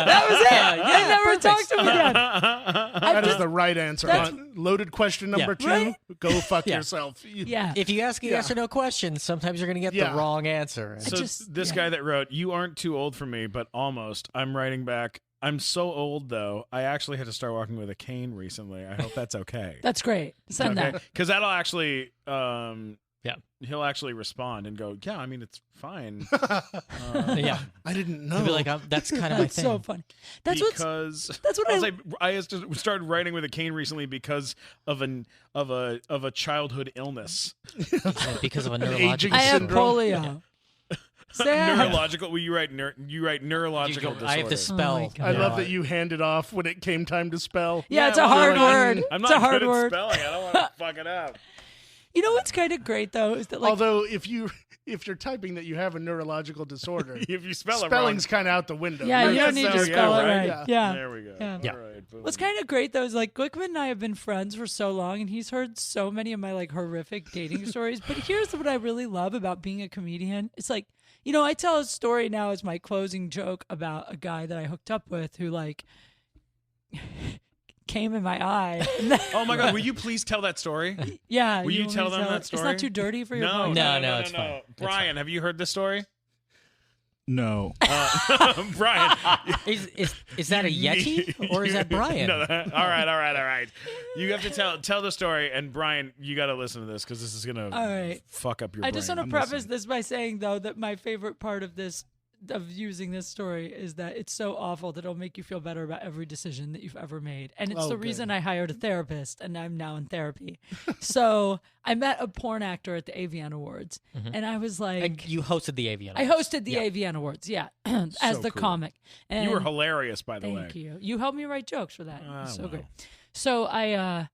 That was it. I never perfect. talked to him again. That is the right answer. That's- Loaded question number 2. Right? Go fuck Yeah. yourself. Yeah. If you ask a yes or no question, sometimes you're going to get Yeah. the wrong answer. So just- this yeah. guy that wrote, "You aren't too old for me, but almost." I'm writing back, "I'm so old though. I actually had to start walking with a cane recently. I hope that's okay." That's great. Send that. Because that'll actually, Yeah. he'll actually respond and go, "Yeah, I mean it's fine." Yeah. I didn't know. He'll be like, that's kind of my That's thing. so funny. That's what Because I I started writing with a cane recently because of a childhood illness. Because of a aging neurological I have syndrome. polio. Sad. Neurological. Well, you write neurological disorder. I have to spell. Oh my God. I love that you handed off when it came time to spell. Yeah, it's a well, hard I'm not- word. I'm It's not a hard good word. at spelling. I don't want to fuck it up. You know what's kind of great though is that like Although if you're typing that you have a neurological disorder, If you spell it spelling's kind of out the window. yeah, you Yeah, don't need to so, spell yeah, it right? right. Yeah. Yeah. There we go. Yeah. Yeah. All right. Boom. What's kind of great though is like Glickman and I have been friends for so long, and he's heard so many of my like horrific dating stories. But here's what I really love about being a comedian: it's like, you know, I tell a story now as my closing joke about a guy that I hooked up with who like came in my eye. Oh my God! Will you please tell that story? Yeah, Will you want me tell to them that it? story? It's not too dirty for your No, podcast? No, it's fine. It's Brian, have you heard this story? No. Brian, Is that a Yeti or is that Brian? No, all right. You have to tell the story, and Brian, you got to listen to this because this is gonna All right. fuck up your I brain. just want to I'm preface listening. this by saying though that my favorite part of this of using this story is that it's so awful that it'll make you feel better about every decision that you've ever made. And it's Oh, the good. reason I hired a therapist and I'm now in therapy. So I met a porn actor at the AVN Awards and I was like And you hosted the AVN. I hosted the AVN Awards, yeah, as So the cool. comic. And You were hilarious, by the way. thank you. You helped me write jokes for that. It was so well. great. So I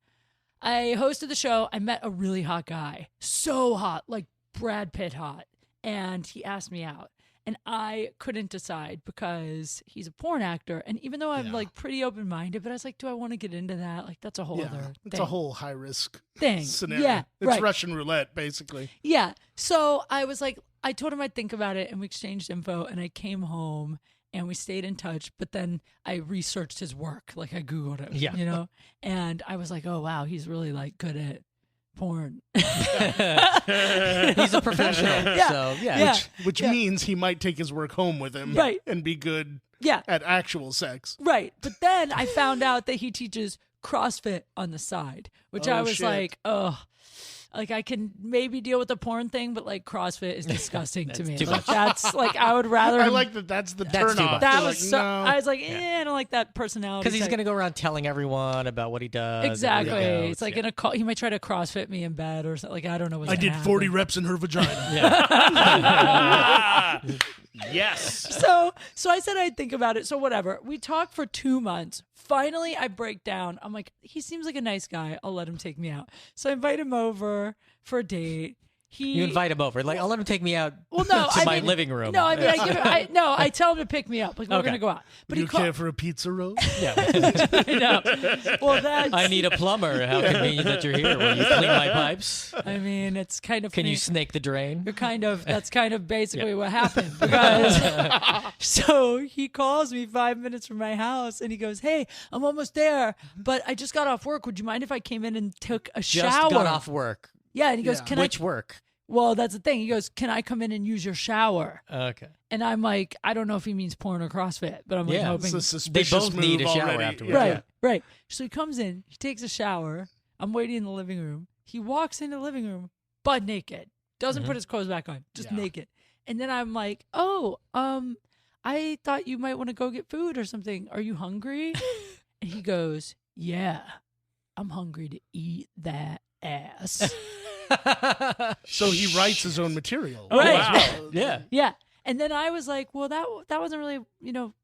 hosted the show. I met a really hot guy. So hot, like Brad Pitt hot. And he asked me out. And I couldn't decide because he's a porn actor. And even though I'm Yeah. like pretty open minded, but I was like, do I want to get into that? Like that's a whole Yeah, other it's thing. a whole high risk thing. scenario. Yeah. It's right. Russian roulette, basically. Yeah. So I was like, I told him I'd think about it and we exchanged info and I came home and we stayed in touch. But then I researched his work. Like I Googled him, Yeah. you know, and I was like, oh, wow, he's really like good at porn. He's a professional. Yeah. So, yeah. Yeah. Which means he might take his work home with him Right. and be good Yeah. at actual sex. Right. But then I found out that he teaches CrossFit on the side, which Oh, I was shit. like, oh, like I can maybe deal with the porn thing, but like CrossFit is disgusting to me. too Like much. that's like I would rather. I him- like that. That's the That's turn too off. much. that You're was like, so. no. I was like, I don't like that personality. Because he's type. going to go around telling everyone about what he does. Exactly. and where he It's goes. like in a call. He might try to CrossFit me in bed or something. Like I don't know. What's I gonna did 40 happen. reps in her vagina. Yes. So I said I'd think about it. So whatever. We talked for 2 months. Finally, I break down. I'm like, he seems like a nice guy. I'll let him take me out. So I invite him over for a date. You invite him over. Like, I'll let him take me out Well, no, to I my mean- living room. No, I mean, I tell him to pick me up. Like we're Okay. gonna go out. But you he called. care for a pizza roll? I know. Well, that's. I need a plumber. How convenient that you're here. Will you clean my pipes? I mean, it's kind of. Can funny. you snake the drain? You're kind of. That's kind of basically what happened because. So he calls me 5 minutes from my house and he goes, "Hey, I'm almost there, but I just got off work. Would you mind if I came in and took a Just shower?" got off work. Yeah, and he goes, Yeah. "Can Which I?" work? Well, that's the thing. He goes, "Can I come in and use your shower?" Okay. And I'm like, I don't know if he means porn or CrossFit, but I'm like Yeah. hoping. It's a suspicious both need move a shower already. afterwards. Yeah. Right, Yeah. right. So he comes in, he takes a shower. I'm waiting in the living room. He walks into the living room butt naked, doesn't put his clothes back on, just Yeah. naked. And then I'm like, oh, I thought you might want to go get food or something. Are you hungry? And he goes, yeah, I'm hungry to eat that ass. So he writes his own material. Oh, Right. wow. Yeah. Yeah. And then I was like, well, that wasn't really,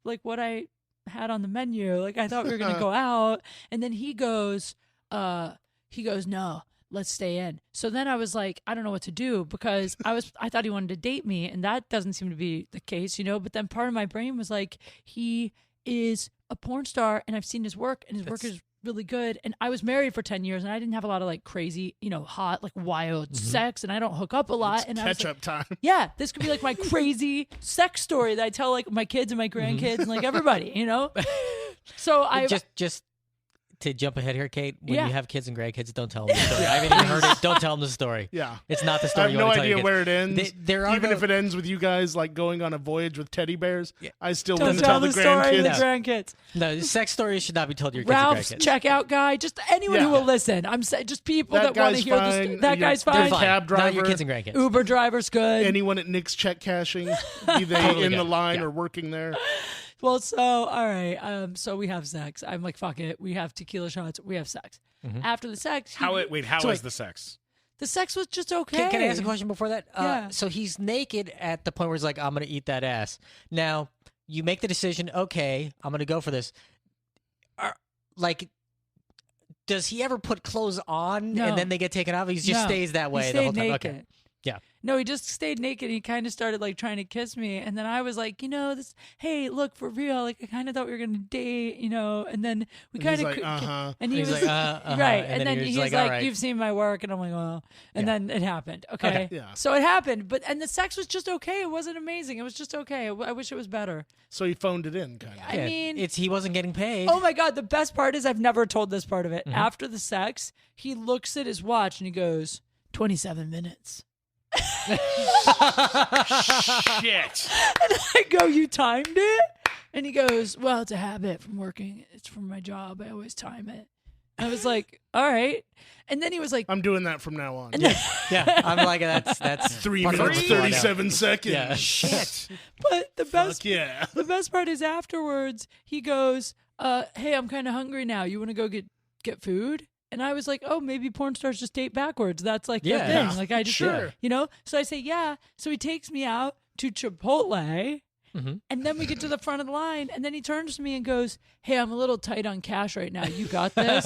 like what I had on the menu. Like, I thought we were going to go out. And then he goes, no, let's stay in. So then I was like, I don't know what to do because I thought he wanted to date me, and that doesn't seem to be the case, you know? But then part of my brain was like, he is a porn star and I've seen his work, and his work is really good. And I was married for 10 years and I didn't have a lot of like crazy, you know, hot, like wild sex, and I don't hook up a lot. And I was Catch like, up time. yeah, this could be like my crazy sex story that I tell like my kids and my grandkids and like everybody, you know? So I just to jump ahead here, Kate, when Yeah. you have kids and grandkids, don't tell them the story. I haven't even heard it. Don't tell them the story. Yeah. It's not the I story have you no want to tell idea your where kids. it ends. There are Even no- if it ends with you guys like going on a voyage with teddy bears, I still don't wouldn't tell tell the the story to the grandkids. grandkids. No, sex stories should not be told to your kids Ralph's and grandkids. checkout guy, just anyone who Yeah. will listen. I'm saying just people that, want to guy's hear fine. this. That Your- guy's They're fine. fine. Cab Not your driver. kids and grandkids. Uber driver's good. Anyone at Nick's check cashing, be they Totally in the good. line Yeah. or working there. Well, so all right. So we have sex. I'm like, fuck it. We have tequila shots. We have sex. After the sex, How is so the sex? the sex was just okay. Can I ask a question before that? Yeah. So he's naked at the point where he's like, I'm going to eat that ass. Now, you make the decision, okay, I'm going to go for this. Like, does he ever put clothes on No. and then they get taken off? He just No. stays that way He the whole stayed time. naked. Okay. Yeah. No, he just stayed naked. He kind of started like trying to kiss me, and then I was like, you know, this. Hey, look, for real. Like, I kind of thought we were gonna date, you know, and then we And kind he's of. like, uh-huh. And he He's was like, uh-huh. right, And and then then he was he's like, like, all right. "You've seen my work," and I'm like, "Well," and then it happened. Okay, Okay. Yeah. so it happened, and the sex was just okay. It wasn't amazing. It was just okay. I wish it was better. So he phoned it in, kind of. I mean, he wasn't getting paid. oh my god, the best part is I've never told this part of it. Mm-hmm. After the sex, he looks at his watch and he goes, 27 minutes. Shit. And I go, you timed it? And he goes, well, it's a habit from working. It's from my job. I always time it. I was like, all right. And then he was like, I'm doing that from now on. and then, Yeah, I'm like, that's 3 part of minutes, the ritual I know. 37 seconds. Yeah. Shit. but the best Fuck yeah. the best part is afterwards, he goes, hey, I'm kind of hungry now. You want to go get food? And I was like, oh, maybe porn stars just date backwards. That's like their Yeah. thing. Like I just, Sure. you know? So I say, yeah. So he takes me out to Chipotle. Mhm. And then we get to the front of the line. And then he turns to me and goes, hey, I'm a little tight on cash right now. You got this?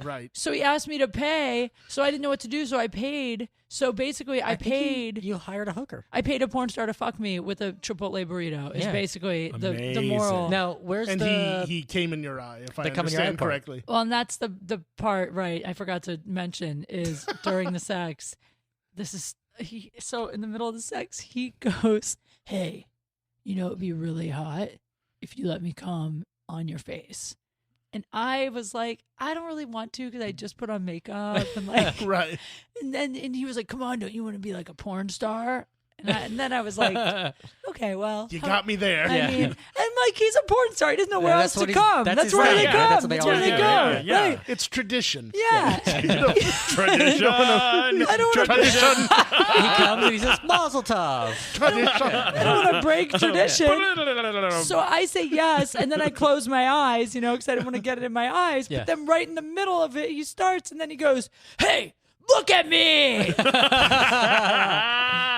Right. So he asked me to pay. So I didn't know what to do. So I paid. So basically, I think paid. You hired a hooker. I paid a porn star to fuck me with a Chipotle burrito. Is Yeah. basically the Amazing. moral. Now, where's And the... he came in your eye, if I The come in your eye understand part. correctly. Well, and that's the part, right? I forgot to mention is during the sex. So in the middle of the sex, he goes, "Hey, you know it'd be really hot if you let me come on your face." And I was like, I don't really want to because I just put on makeup and like, Right. and he was like, "Come on, don't you want to be like a porn star?" And then I was like, okay, well, You got me there. I mean, and like he's a porn star. He doesn't know where Yeah, else that's what to he's- come. that's That's his where thing. they Yeah, come. that's what they That's where always they do. go. Yeah. Right. It's tradition. Yeah. Tradition. I don't want to. Tradition. he comes and he says, Mazel Tov. Tradition. I don't want to break tradition. So I say yes, and then I close my eyes, you know, because I didn't want to get it in my eyes. Yeah. But then right in the middle of it, he starts, and then he goes, "Hey, look at me!"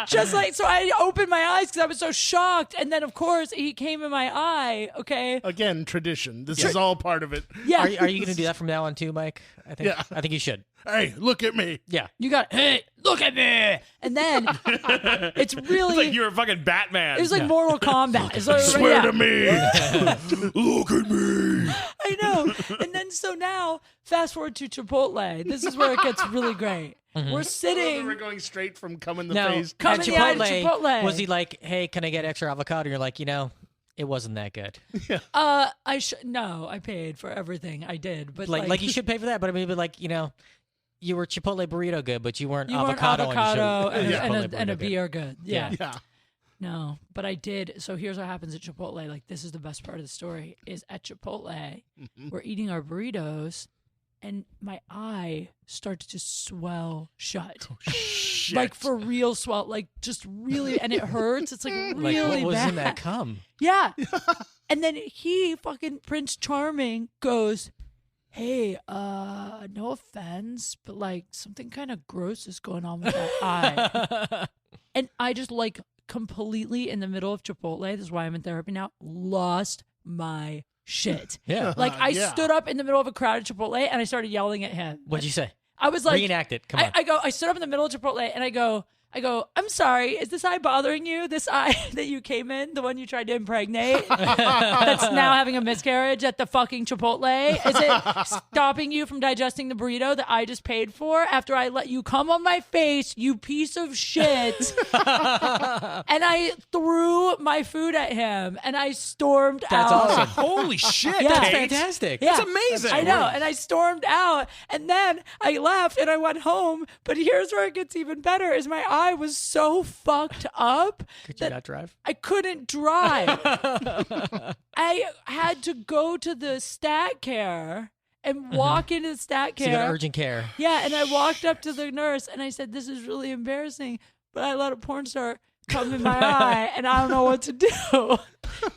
Just like, so I opened my eyes because I was so shocked, and then of course he came in my eye. Okay, Again, tradition. This is all part of it. yeah. Are you going to do that from now on too, Mike? I think. Yeah. I think you should. Hey, look at me. Yeah. You got, hey, look at me, and then it's really. It's like you're a fucking Batman. It was like Mortal Kombat. It's like, Swear yeah. to me. Look at me. I know. And then so now, fast forward to Chipotle. This is where it gets really great. We're We're sitting. going straight from come in the Now, face. Come at in the eye to Chipotle, Chipotle. was he like, hey, can I get extra avocado? You're like, it wasn't that good. No, I paid for everything. I did, but Like you should pay for that, but I mean, like, you were Chipotle burrito good, but you weren't you want avocado, avocado and, you should- and, Chipotle and a burrito good. beer good. Yeah. Yeah. No, but I did. So here's what happens at Chipotle. Like, this is the best part of the story is at Chipotle, we're eating our burritos and my eye starts to swell shut. Like for real swell, like just really, and it hurts. It's like Like, really what was bad. in that cum? Yeah. And then he, fucking Prince Charming, goes, "Hey, no offense, but like something kind of gross is going on with that eye." And I just like completely in the middle of Chipotle, this is why I'm in therapy now, lost my shit. Yeah. Like I Yeah. stood up in the middle of a crowded Chipotle and I started yelling at him. What'd you say? I was like, Reenact it. Come on. I stood up in the middle of Chipotle and I go, I'm sorry. Is this eye bothering you? This eye that you came in, the one you tried to impregnate, that's now having a miscarriage at the fucking Chipotle? Is it stopping you from digesting the burrito that I just paid for after I let you come on my face, you piece of shit? And I threw my food at him and I stormed That's out. awesome. Holy shit! Yeah. That's Kate. fantastic. Yeah. That's amazing. I know. And I stormed out. And then I left and I went home. But here's where it gets even better is my eye was so fucked up Could you that not drive? I couldn't drive. I had to go to the stat care and walk into the stat So you got care. urgent care. Yeah, and I walked up to the nurse and I said, "This is really embarrassing, but I let a porn star come in my eye and I don't know what to do."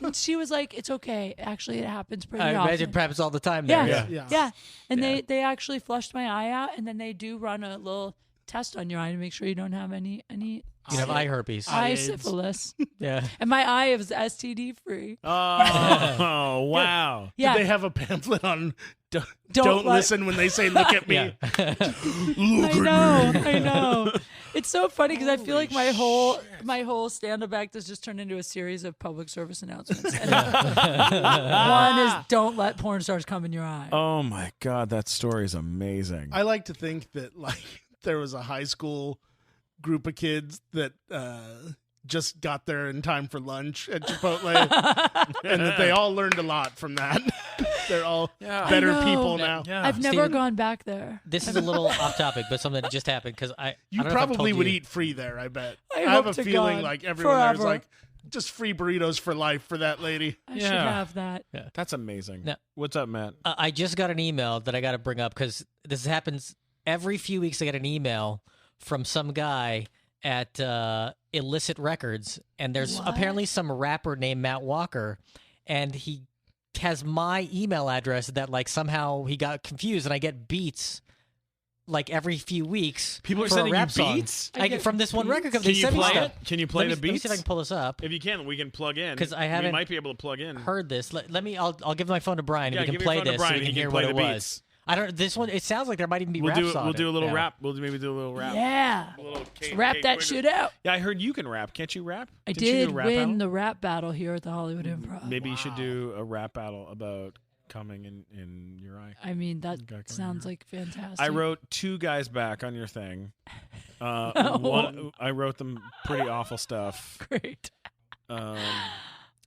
And she was like, "It's okay. Actually, it happens pretty I often." imagine perhaps all the time Yeah, there. yeah. And they actually flushed my eye out, and then they do run a little test on your eye to make sure you don't have any You have eye herpes. eye AIDS. syphilis. Yeah. And my eye was STD free. Oh, wow. Yeah. Did they have a pamphlet on don't Don't let- listen when they say look at me? Yeah. I know. It's so funny because I feel like my whole stand-up act has just turned into a series of public service announcements. And one is don't let porn stars come in your eye. Oh my God, that story is amazing. I like to think that like there was a high school group of kids that just got there in time for lunch at Chipotle, and that they all learned a lot from that. They're all better I know. people now. Yeah. I've never Steven- gone back there. This is a little off topic, but something that just happened because I You don't know if I've probably told would you. eat free there, I bet. I have hope a to feeling God. like everyone there's Forever. like just free burritos for life for that lady. I should Yeah. have that. That's amazing. No. What's up, Matt? I just got an email that I got to bring up because this happens every few weeks. I get an email from some guy at Illicit Records, and there's What? apparently some rapper named Matt Walker, and he has my email address that like somehow he got confused, and I get beats like every few weeks. People are for a sending you rap song. beats? I get from this one record company. Can you They send me play stuff. it? Can you play Let me- the Let me beats? see if I can pull this up. If you can, we can plug in. 'Cause I haven't We might be able to plug in. Heard this. Let me. I'll give my phone to Brian, and Yeah, we can give your play phone to this Brian, so we he can can hear play what the it was. beats. I don't. This one. It sounds like there might even be We'll raps do. on We'll it. do a little Yeah. rap. We'll maybe do a little rap. Yeah. A little Kate, Rap Kate that Quigley. shit out. Yeah, I heard you can rap. Can't you rap? I Didn't you did do a rap win battle? the rap battle here at the Hollywood Improv. Maybe you should do a rap battle about coming in your eye. I mean, that Okay, come on sounds here. like fantastic. I wrote 2 guys back on your thing. One, I wrote them pretty awful stuff. Great.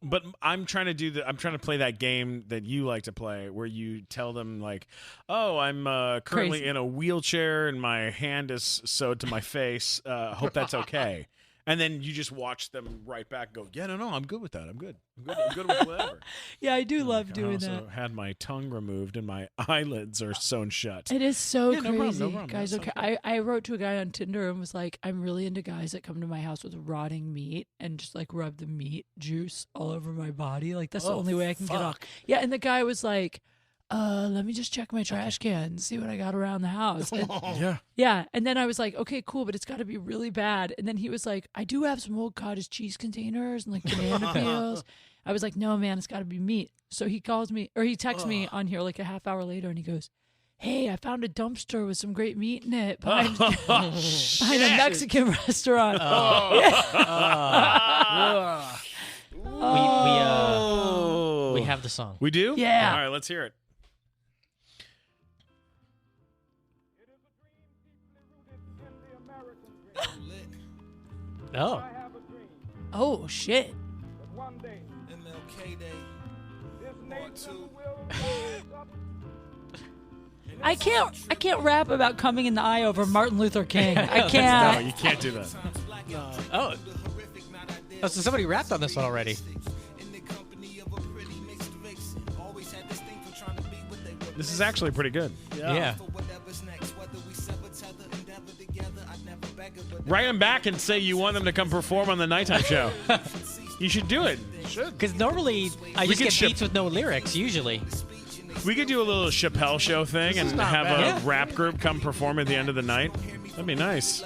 But I'm trying to do I'm trying to play that game that you like to play, where you tell them like, "Oh, I'm currently Crazy. in a wheelchair and my hand is sewed to my face. Hope that's okay." And then you just watch them right back and go, "Yeah, no, I'm good with that. I'm good. I'm good with whatever." Yeah, I do And, love like, doing I also that. had my tongue removed and my eyelids are sewn shut. It is so Yeah, no problem, crazy. no problem. Guys, That okay. sounds I wrote to a guy on Tinder and was like, I'm really into guys that come to my house with rotting meat and just like rub the meat juice all over my body. Like that's the Oh, only way I can get off. fuck. Yeah, and the guy was like, let me just check my trash can and see what I got around the house. And- Yeah. yeah. And then I was like, okay, cool, but it's got to be really bad. And then he was like, I do have some old cottage cheese containers and like banana peels. I was like, no, man, it's got to be meat. So he calls me, or he texts me on here like a half hour later and he goes, hey, I found a dumpster with some great meat in it behind a Mexican restaurant. We have the song. We do? Yeah. All right, let's hear it. Oh. Oh, shit. MLK Day. Part 2. I can't rap about coming in the eye over Martin Luther King. I No, can't. you can't do that. Oh. Oh, so somebody rapped on this one already. This is actually pretty good. Yeah. Write them back and say you want them to come perform on the nighttime show. You should do it. Because normally I just could get ship- beats with no lyrics, usually. We could do a little Chappelle show thing and not have bad. a Yeah. rap group come perform at the end of the night. That'd be nice.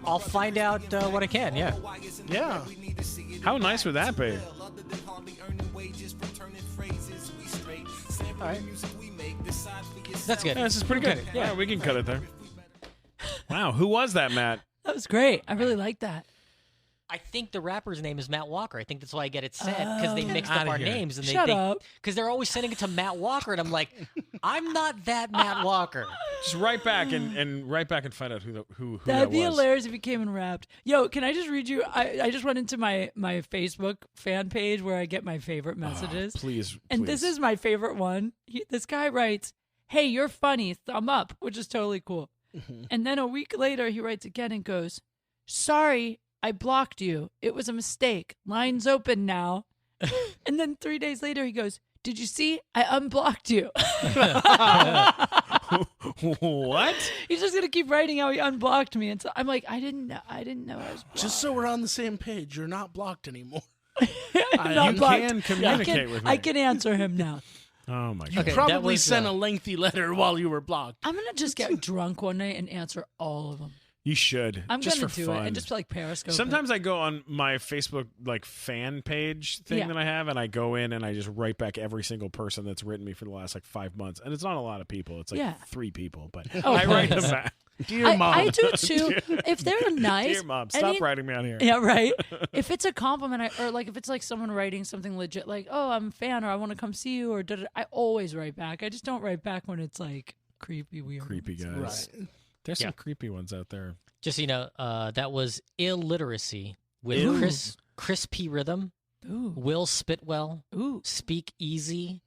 I'll find out what I can, yeah. Yeah. How nice would that be? wages for turning phrases. We straight sample All right. the music we make. Decide for yourself. That's good. Yeah, this is pretty good. Yeah, we can cut it there. Wow, who was that, Matt? That was great. I really like that. I think the rapper's name is Matt Walker. I think that's why I get it sent because they mixed up Outta our here. names and Shut up. because they're always sending it to Matt Walker and I'm like, I'm not that Matt Walker. Just write back and write back and find out who That'd that be was. hilarious if he came and rapped. Yo, can I just read you? I just went into my Facebook fan page where I get my favorite messages. Please, And this is my favorite one. This guy writes, "Hey, you're funny. Thumb up," which is totally cool. And then a week later, he writes again and goes, "Sorry, I blocked you. It was a mistake. Line's open now." And then 3 days later, he goes, "Did you see? I unblocked you." what? He's just gonna keep writing how he unblocked me, and so I'm like, I didn't know I was blocked. Just so we're on the same page, you're not blocked anymore. I'm not You blocked. can communicate with me. I can answer him now. Oh my You god. Okay, that probably was, sent a lengthy letter while you were blocked. I'm gonna just get drunk one night and answer all of them. You should. I'm just gonna for do fun. it and just like Periscope. Sometimes I go on my Facebook like fan page thing Yeah. that I have, and I go in and I just write back every single person that's written me for the last like 5 months, and it's not a lot of people. It's like Yeah. 3 people, but Oh, I write them nice. back. Dear mom. I do too. If they're nice, Dear mom, and stop he- writing me on here. Yeah, right. If it's a compliment, or like if it's like someone writing something legit, like "Oh, I'm a fan," or "I want to come see you," or I always write back. I just don't write back when it's like creepy, weird. Creepy guys. Right. There's Yeah. some creepy ones out there. Just so you know, that was Illiteracy with Ew. Chris P. Rhythm, Ooh, Will Spitwell, ooh. Speak Easy,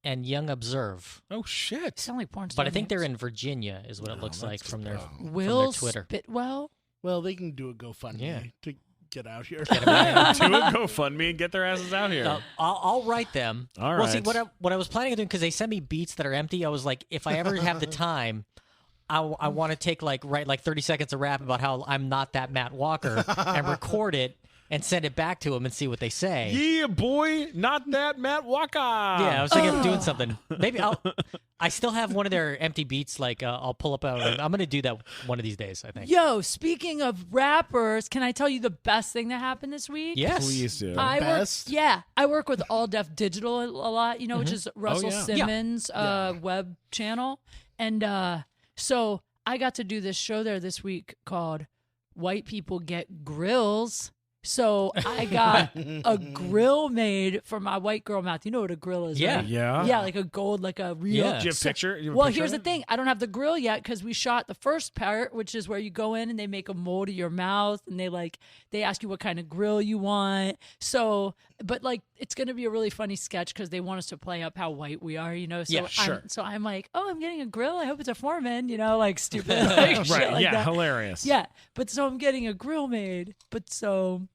and Young Observe. Oh shit. Sound like porn star But I think they're names. in Virginia, is what it looks like from their Will Twitter. Spitwell. Well, they can do a GoFundMe Yeah. to get out here. Do it, GoFundMe, and get their asses out here. I'll write them. All Well, see, right. what I was planning on doing, because they send me beats that are empty, I was like, if I ever have the time, I want to take write 30 seconds of rap about how I'm not that Matt Walker and record it and send it back to them and see what they say. Yeah, boy, not that Matt Walker. Yeah, I was thinking of doing something. Maybe I still have one of their empty beats. I'll pull up. I'm gonna do that one of these days. I think. Yo, speaking of rappers, can I tell you the best thing that happened this week? Yes. Please do. Best? I work with All Deaf Digital a lot, which is Russell yeah. Simmons' web channel. And so I got to do this show there this week called White People Get Grills. So I got a grill made for my white girl mouth. You know what a grill is, Yeah. right? Yeah. Yeah, like a gold, like a real. Yeah. Do you have a picture? You have a Well, picture here's the of it? thing. I don't have the grill yet because we shot the first part, which is where you go in and they make a mold of your mouth and they ask you what kind of grill you want. So, but it's going to be a really funny sketch because they want us to play up how white we are, So Yeah, sure. I'm like, oh, I'm getting a grill. I hope it's a Foreman, like stupid, like, shit Right. like Yeah. that. Hilarious. Yeah, but so I'm getting a grill made. But so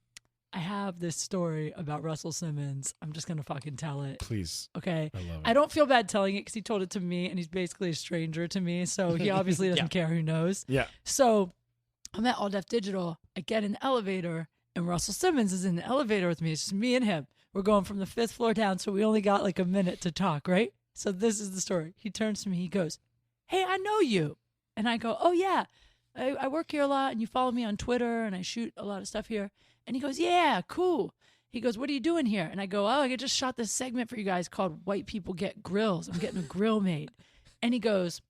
I have this story about Russell Simmons. I'm just gonna fucking tell it. Please. Okay. I love it. I don't feel bad telling it because he told it to me and he's basically a stranger to me. So he obviously doesn't care who knows. Yeah. So I'm at All Deaf Digital. I get in the elevator and Russell Simmons is in the elevator with me. It's just me and him. We're going from the 5th floor down. So we only got like a minute to talk, right? So this is the story. He turns to me. He goes, "Hey, I know you." And I go, "Oh, yeah. I work here a lot and you follow me on Twitter and I shoot a lot of stuff here." And he goes, "Yeah, cool." He goes, "What are you doing here?" And I go, "Oh, I just shot this segment for you guys called White People Get Grills. I'm getting a grill made." And he goes,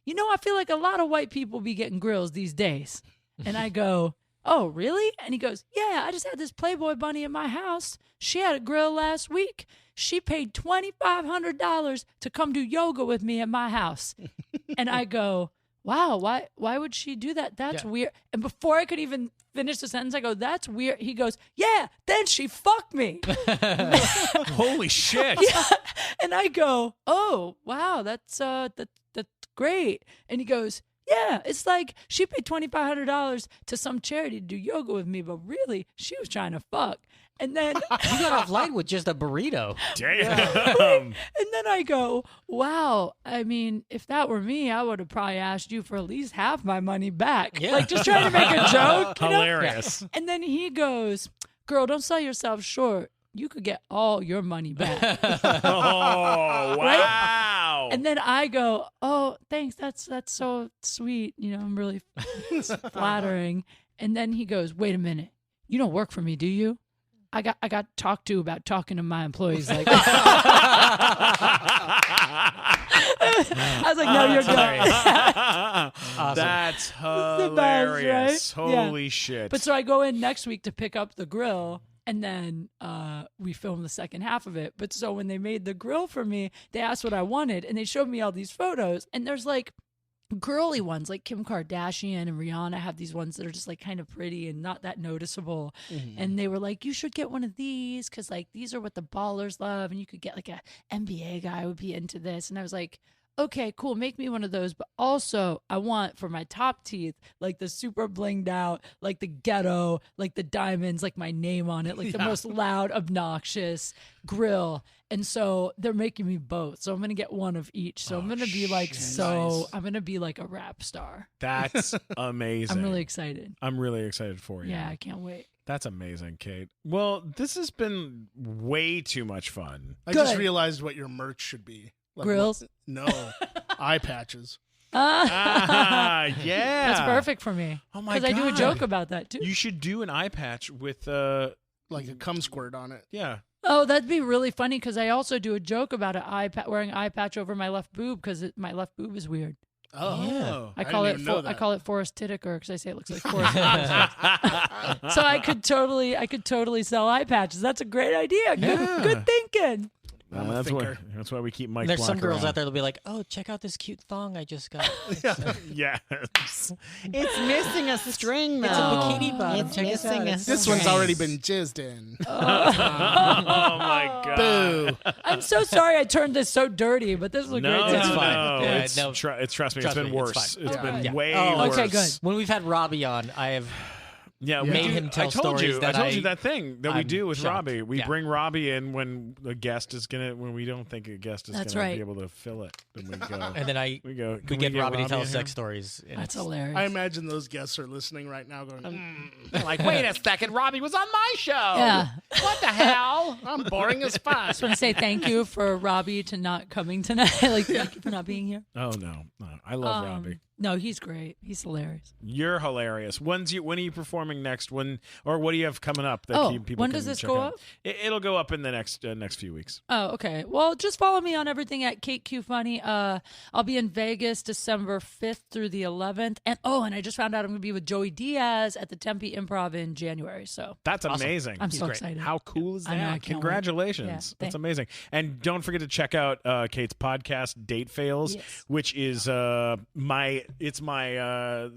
"I feel like a lot of white people be getting grills these days." And I go, "Oh, really?" And he goes, "Yeah, I just had this Playboy bunny in my house. She had a grill last week. She paid $2,500 to come do yoga with me at my house." And I go, "Wow, why would she do that? That's weird." And before I could even finish the sentence, I go, "That's weird." He goes, "Yeah, then she fucked me." Holy shit. Yeah. And I go, "Oh, wow, that's great." And he goes, "Yeah, it's like she paid $2,500 to some charity to do yoga with me, but really, she was trying to fuck." And then You got off light with just a burrito. Damn. And then I go, "Wow, I mean, if that were me, I would have probably asked you for at least half my money back." Yeah. Like just trying to make a joke. Hilarious. And then he goes, "Girl, don't sell yourself short. You could get all your money back." Oh, wow. And then I go, "Oh, thanks. That's so sweet. I'm really flattering." And then he goes, "Wait a minute. You don't work for me, do you?" I got talked to about talking to my employees. Like, I was like, no, you're good. Awesome. That's The best, hilarious. right? Yeah. Holy shit. But so I go in next week to pick up the grill, and then we film the second half of it. But so when they made the grill for me, they asked what I wanted, and they showed me all these photos, and there's like girly ones like Kim Kardashian and Rihanna have these ones that are just like kind of pretty and not that noticeable. And they were like, you should get one of these because like these are what the ballers love, and you could get like a NBA guy would be into this. And I was like, okay, cool, make me one of those. But also I want for my top teeth like the super blinged out, like the ghetto, like the diamonds, like my name on it, like the most loud, obnoxious grill. And so they're making me both. So I'm going to get one of each. So I'm going to be like, I'm going to be like a rap star. That's amazing. I'm really excited. I'm really excited for you. Yeah, I can't wait. That's amazing, Kate. Well, this has been way too much fun. I just realized what your merch should be. Like, Grills? No, eye patches. Yeah. That's perfect for me. Oh my god. Because I do a joke about that too. You should do an eye patch with Like a cum squirt on it. yeah. Oh, that'd be really funny because I also do a joke about wearing an eye patch over my left boob because my left boob is weird. Oh, I call didn't even know I that. call it Forrest Titaker because I say it looks like Forrest. So I could totally sell eye patches. That's a great idea. Good thinking. I'm a That's why, thinker. that's why we keep Mike There's some Blocker girls on. out there that'll be like, "Oh, check out this cute thong I just got. Yes. It's missing a string, though. It's a bikini bottom. Check this out. It's This so one's nice. already been jizzed in. Oh my god. Boo. I'm so sorry I turned this so dirty, but this was a No, great It's time. fine. no, Yeah, it's, no. trust me, Trust it's been me, it's worse. fine. It's been Yeah. way Oh, worse. okay, good. When we've had Robbie on, I have Yeah, made we do- him tell I told stories you, that I told you that thing that we I'm do with shocked. Robbie. We Yeah. bring Robbie in when a guest is when we don't think a guest is That's gonna right. be able to fill it. Then we go. and then we go. we Can get Robbie to tell in us here? sex stories. and That's it's- hilarious. I imagine those guests are listening right now going, Like, wait a second, Robbie was on my show. Yeah. What the hell? I'm boring as fuck. I just want to say thank you for Robbie to not coming tonight. Like, thank you for not being here. Oh no, I love Robbie. No, he's great. He's hilarious. You're hilarious. When are you performing next? When or what do you have coming up? That people when can does this check go out? up? It'll go up in the next few weeks. Oh, okay. Well, just follow me on everything at Kate Q Funny. I'll be in Vegas December 5th through the 11th. And I just found out I'm going to be with Joey Diaz at the Tempe Improv in January. So That's amazing. I'm so excited. How cool is that? I know, I can't wait. Congratulations. Yeah, That's thanks. amazing. And don't forget to check out Kate's podcast, Date Fails, Yes. which is my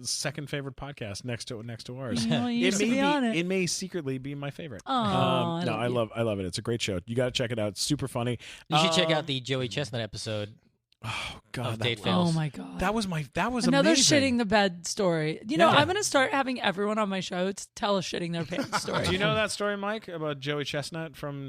second favorite podcast next to ours. Well, you used to be on it. It may secretly be my favorite. Aw, I no, love I love it. It's a great show. You got to check it out. It's super funny. You should check out the Joey Chestnut episode God, of Date that, Fails. Oh my God. that was Another amazing. shitting the bed story. You know, Yeah. I'm going to start having everyone on my show to tell a shitting their pants story. Do you know that story, Mike, about Joey Chestnut from